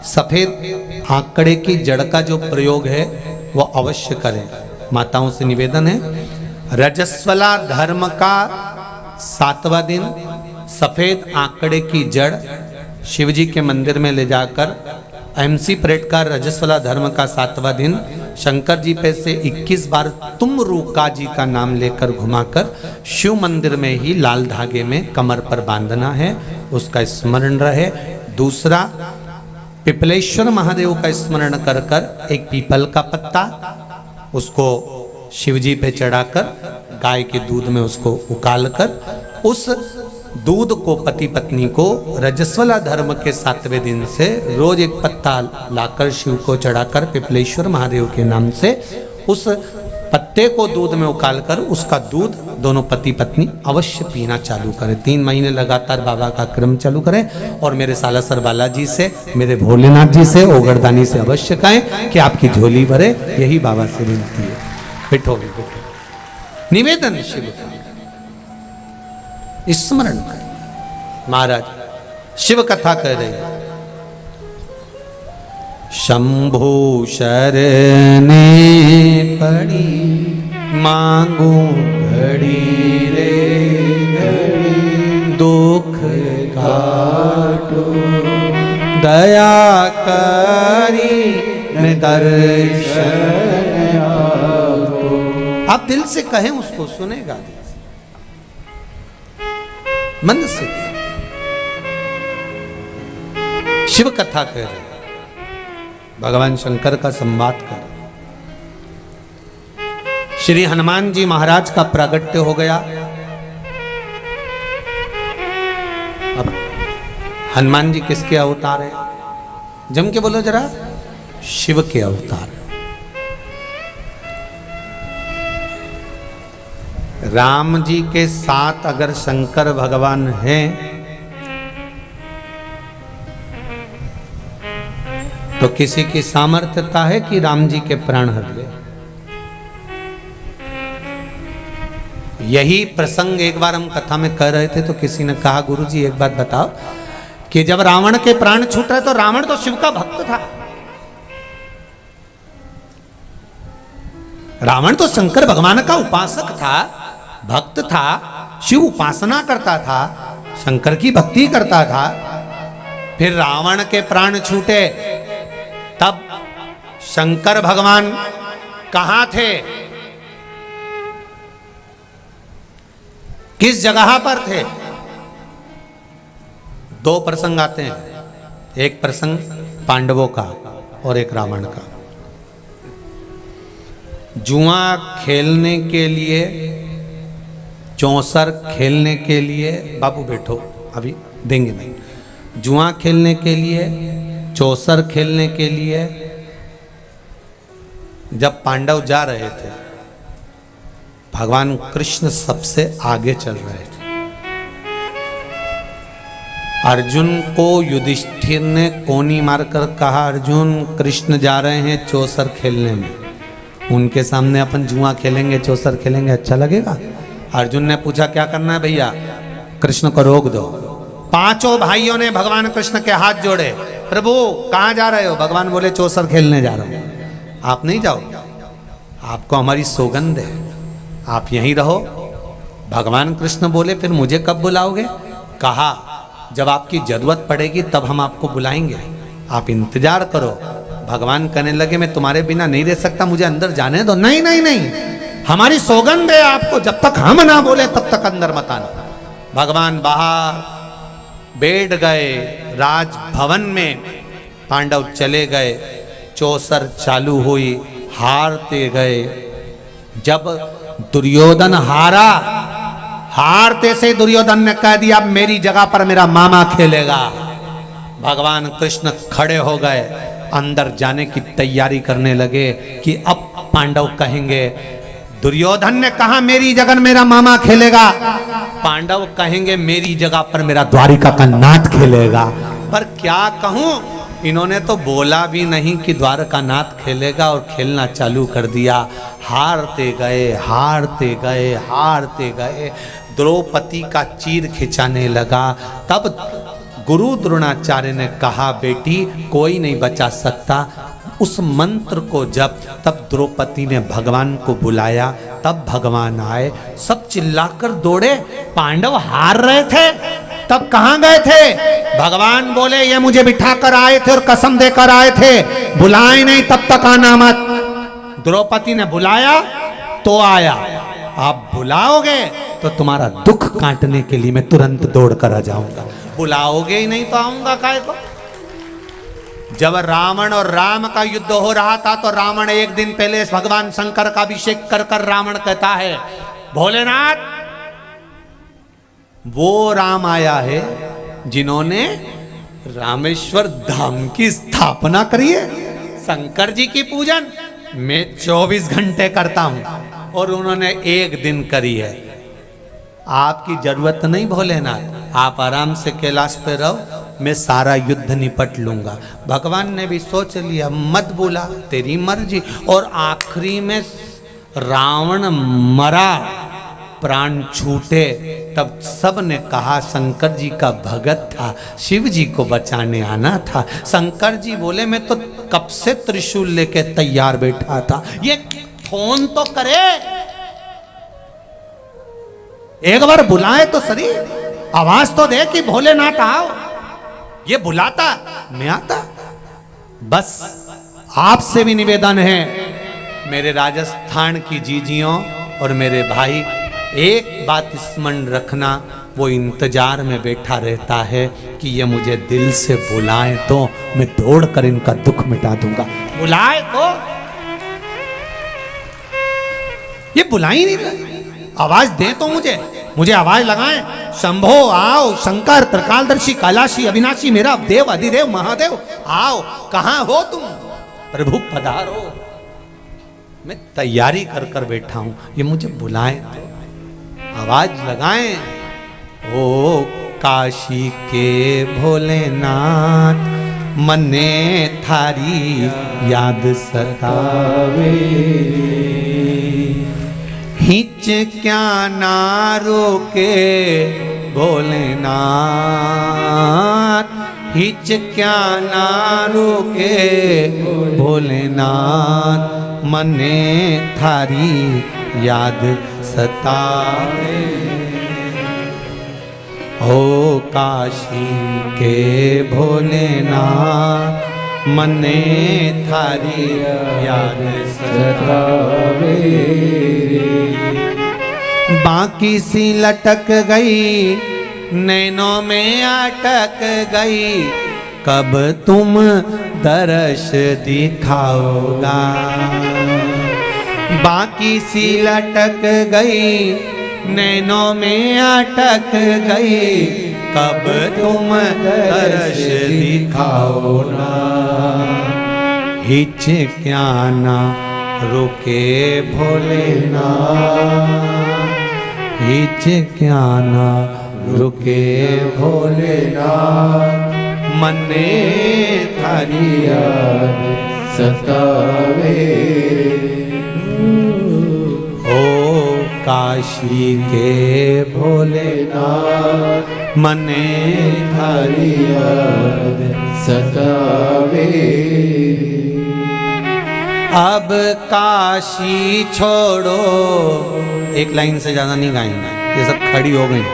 Speaker 1: सफेद आंकड़े की जड़ का जो प्रयोग है वो अवश्य करें। माताओं से निवेदन है, रजस्वला धर्म का 7वां दिन सफेद आंकड़े की जड़ शिवजी के मंदिर में ले जाकर MC परेड का रजस्वला धर्म का 7वां दिन शंकर जी पे से 21 बार तुम रूका जी का नाम लेकर घुमाकर शिव मंदिर में ही लाल धागे में कमर पर बांधना है, उसका स्मरण रहे। दूसरा, पिपलेश्वर महादेव का स्मरण कर कर एक पीपल का पत्ता उसको शिवजी पे चढ़ाकर गाय के दूध में उसको उकाल कर उस दूध को पति पत्नी को रजस्वला धर्म के 7वें दिन से रोज एक पत्ता लाकर शिव को चढ़ाकर पिपलेश्वर महादेव के नाम से उस पत्ते को दूध में उकाल कर उसका दूध दोनों पति पत्नी अवश्य पीना चालू करें। 3 महीने लगातार बाबा का क्रम चालू करें। और मेरे सालासर बालाजी से, मेरे भोलेनाथ जी से, ओगरदानी से अवश्य कहें कि आपकी झोली भरे, यही बाबा से विनती है। बैठो निवेदन शिव का स्मरण करें। महाराज शिव कथा कह रहे हैं, शंभु शरणे पड़ी मांगू घड़ी रे घड़ी, दुख काटो दया करी दर्शन आपो। आप दिल से कहें, उसको सुनेगा, मन से। शिव कथा कह रहे, भगवान शंकर का संवाद कर। श्री हनुमान जी महाराज का प्रागट्य हो गया। अब हनुमान जी किसके अवतार है? जम के बोलो जरा। शिव के अवतार। राम जी के साथ अगर शंकर भगवान हैं तो किसी की सामर्थ्यता है कि राम जी के प्राण हर ले। यही प्रसंग एक बार हम कथा में कह रहे थे तो किसी ने कहा, गुरुजी एक बात बताओ कि जब रावण के प्राण छूट रहे तो रावण तो शिव का भक्त था, रावण तो शंकर भगवान का उपासक था, भक्त था, शिव उपासना करता था, शंकर की भक्ति करता था। फिर रावण के प्राण छूटे तब शंकर भगवान कहां थे, किस जगह पर थे? 2 प्रसंग आते हैं, एक प्रसंग पांडवों का और एक रावण का। जुआ खेलने के लिए, चौसर खेलने के लिए, बाबू बैठो अभी देंगे नहीं, जुआ खेलने के लिए, चौसर खेलने के लिए जब पांडव जा रहे थे, भगवान कृष्ण सबसे आगे चल रहे थे। अर्जुन को युधिष्ठिर ने कोनी मारकर कहा, अर्जुन कृष्ण जा रहे हैं चौसर खेलने में, उनके सामने अपन जुआ खेलेंगे, चौसर खेलेंगे, अच्छा लगेगा? अर्जुन ने पूछा क्या करना है भैया? कृष्ण को रोक दो। 5 भाइयों ने भगवान कृष्ण के हाथ जोड़े, प्रभु कहाँ जा रहे हो? भगवान बोले चौसर खेलने जा रहा हूं। आप नहीं जाओ, आपको हमारी सौगंध है, आप यहीं रहो। भगवान कृष्ण बोले फिर मुझे कब बुलाओगे? कहा जब आपकी जरूरत पड़ेगी तब हम आपको बुलाएंगे, आप इंतजार करो। भगवान कहने लगे मैं तुम्हारे बिना नहीं रह सकता, मुझे अंदर जाने दो। नहीं नहीं नहीं, हमारी सौगंध है आपको, जब तक हम ना बोले तब तक अंदर मत आना। भगवान बाहर बैठ गए राजभवन में, पांडव चले गए, चौसर चालू हुई, हारते गए। जब दुर्योधन हारा, हारते से दुर्योधन ने कह दिया अब मेरी जगह पर मेरा मामा खेलेगा। भगवान कृष्ण खड़े हो गए, अंदर जाने की तैयारी करने लगे कि अब पांडव कहेंगे, दुर्योधन ने कहा मेरी जगह मेरा मामा खेलेगा, पांडव कहेंगे मेरी जगह पर मेरा द्वारिका का नाथ खेलेगा। पर क्या कहूं, इन्होंने तो बोला भी नहीं कि द्वारका नाथ खेलेगा और खेलना चालू कर दिया। हारते गए हारते गए हारते गए, द्रौपदी का चीर खिंचाने लगा। तब गुरु द्रोणाचार्य ने कहा बेटी कोई नहीं बचा सकता, उस मंत्र को जब, तब द्रौपदी ने भगवान को बुलाया, तब भगवान आए। सब चिल्लाकर दौड़े, पांडव हार रहे थे तब कहां गए थे? भगवान बोले ये मुझे बिठा कर आए थे और कसम देकर आए थे, बुलाए नहीं तब तक आना मत। द्रौपदी ने बुलाया तो आया, आप बुलाओगे तो तुम्हारा दुख काटने के लिए मैं तुरंत दौड़ कर आ जाऊंगा, बुलाओगे ही नहीं तो आऊंगा काय को। जब रावण और राम का युद्ध हो रहा था तो रावण एक दिन पहले भगवान शंकर का अभिषेक कर कर रावण कहता है भोलेनाथ वो राम आया है जिन्होंने रामेश्वर धाम की स्थापना करी है, शंकर जी की पूजन मैं 24 घंटे करता हूं और उन्होंने एक दिन करी है। आपकी जरूरत नहीं भोलेनाथ, आप आराम से कैलाश पे रहो, मैं सारा युद्ध निपट लूंगा। भगवान ने भी सोच लिया मत बोला, तेरी मर्जी। और आखिरी में रावण मरा, प्राण छूटे, तब सब ने कहा शंकर जी का भगत था, शिव जी को बचाने आना था। शंकर जी बोले मैं तो कब से त्रिशूल लेके तैयार बैठा था, ये फोन तो करे, एक बार बुलाए तो सही, आवाज तो दे कि भोलेनाथ आओ। ये बुलाता मैं आता। बस आपसे भी निवेदन है मेरे राजस्थान की जीजियों और मेरे भाई, एक बात स्मरण रखना, वो इंतजार में बैठा रहता है कि ये मुझे दिल से बुलाए तो मैं दौड़कर इनका दुख मिटा दूंगा। बुलाए तो ये बुला ही नहीं रहा, आवाज दे तो मुझे आवाज लगाएं, शंभो आओ, शंकर त्रिकालदर्शी कैलाशी अविनाशी मेरा देव अधिदेव महादेव आओ, कहां हो तुम, प्रभु पधारो। मैं तैयारी कर कर बैठा हूं, ये मुझे बुलाएं तो आवाज लगाएं। ओ काशी के भोलेनाथ मने थारी याद सतावे, हिच क्या ना रोके भोलेनाथ, हिच क्या ना रोके भोलेनाथ, मने थारी याद सतावे। ओ काशी के भोलेनाथ मने थारी याद सतावे। बाकी सी लटक गई नैनों में अटक गई, कब तुम दर्श दिखाओगा। बाकी सी लटक गई नैनों में अटक गई, कब तुम दर्श दिखाओ ना। हिच क्या ना रुके भोलेनाथ, हिच क्या ना रुके भोलेनाथ, मने थारी याद सतावे। ओ काशी के भोलेनाथ मने थारी याद सतावे। अब काशी छोड़ो, एक लाइन से ज्यादा नहीं गाएंगे, ये सब खड़ी हो गई।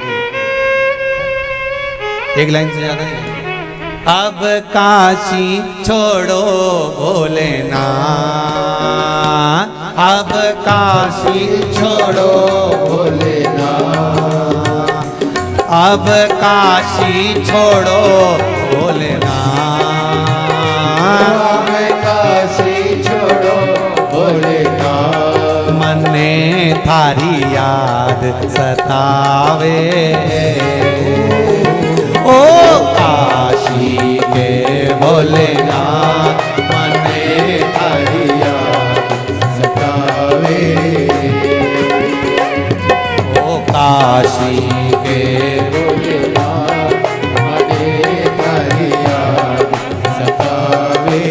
Speaker 1: एक लाइन से ज्यादा नहीं। अब काशी छोड़ो भोलेनाथ, अब काशी छोड़ो
Speaker 2: भोलेनाथ,
Speaker 1: अब काशी छोड़ो भोलेनाथ,
Speaker 2: अब काशी छोड़ो भोलेनाथ,
Speaker 1: मन में थारी याद सतावे, ओ काशी के भोलेनाथ, मन में थारी याद
Speaker 2: सतावे,
Speaker 1: ओ काशी के
Speaker 2: भोलेनाथ, मने थारी याद सतावे।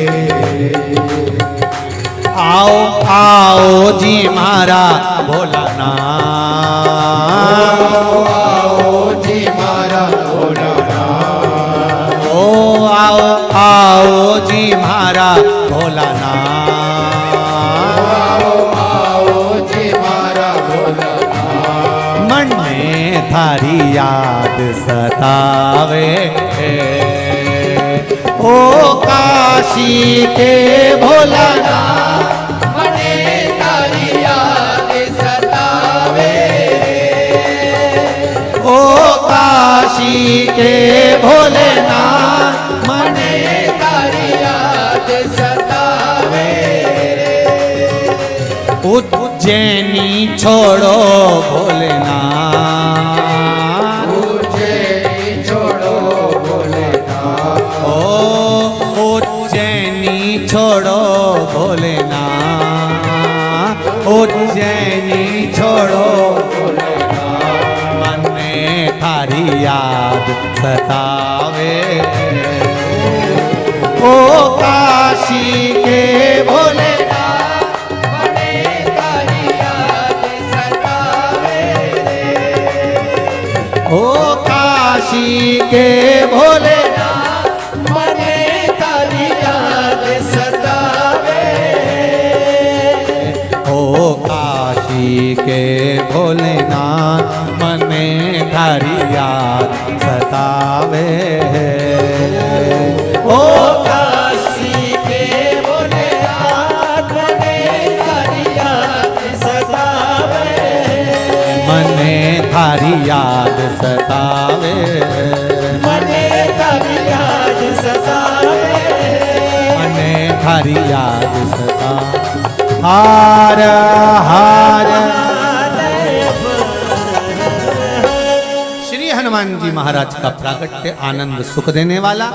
Speaker 1: आओ आओ जी मारा भोलानाथ,
Speaker 2: आओ जी मारा भोलानाथ,
Speaker 1: ओ आओ आओ जी मारा भोलानाथ,
Speaker 2: आओ जी मारा भोलानाथ,
Speaker 1: मन में थारी याद सतावे, ओ काशी के भोलानाथ,
Speaker 2: मने थारी याद सतावे,
Speaker 1: ओ काशी के भोलेनाथ,
Speaker 2: मने थारी याद सतावे,
Speaker 1: उज्जैनी छोड़ो भोलेनाथ,
Speaker 2: उज्जैनी छोड़ो भोलेनाथ,
Speaker 1: ओ उज्जैनी छोड़ो भोलेनाथ, उज्जैनी छोड़ो
Speaker 2: भोलेनाथ,
Speaker 1: मन में थारी याद सतावे, ओ काशी के भोलेनाथ,
Speaker 2: मने थारी याद सतावे,
Speaker 1: ओ काशी के भोलेनाथ,
Speaker 2: मने थारी याद सतावे,
Speaker 1: ओ काशी के भोलेनाथ, मन में थारी याद सतावे, ओ
Speaker 2: काशी के भोलेनाथ, मने थारी याद सतावे,
Speaker 1: मने थारी याद सतावे,
Speaker 2: मने थारी याद सतावे,
Speaker 1: मने थारी याद सता। हार हार श्री हनुमान जी महाराज का प्राकट्य आनंद सुख देने वाला।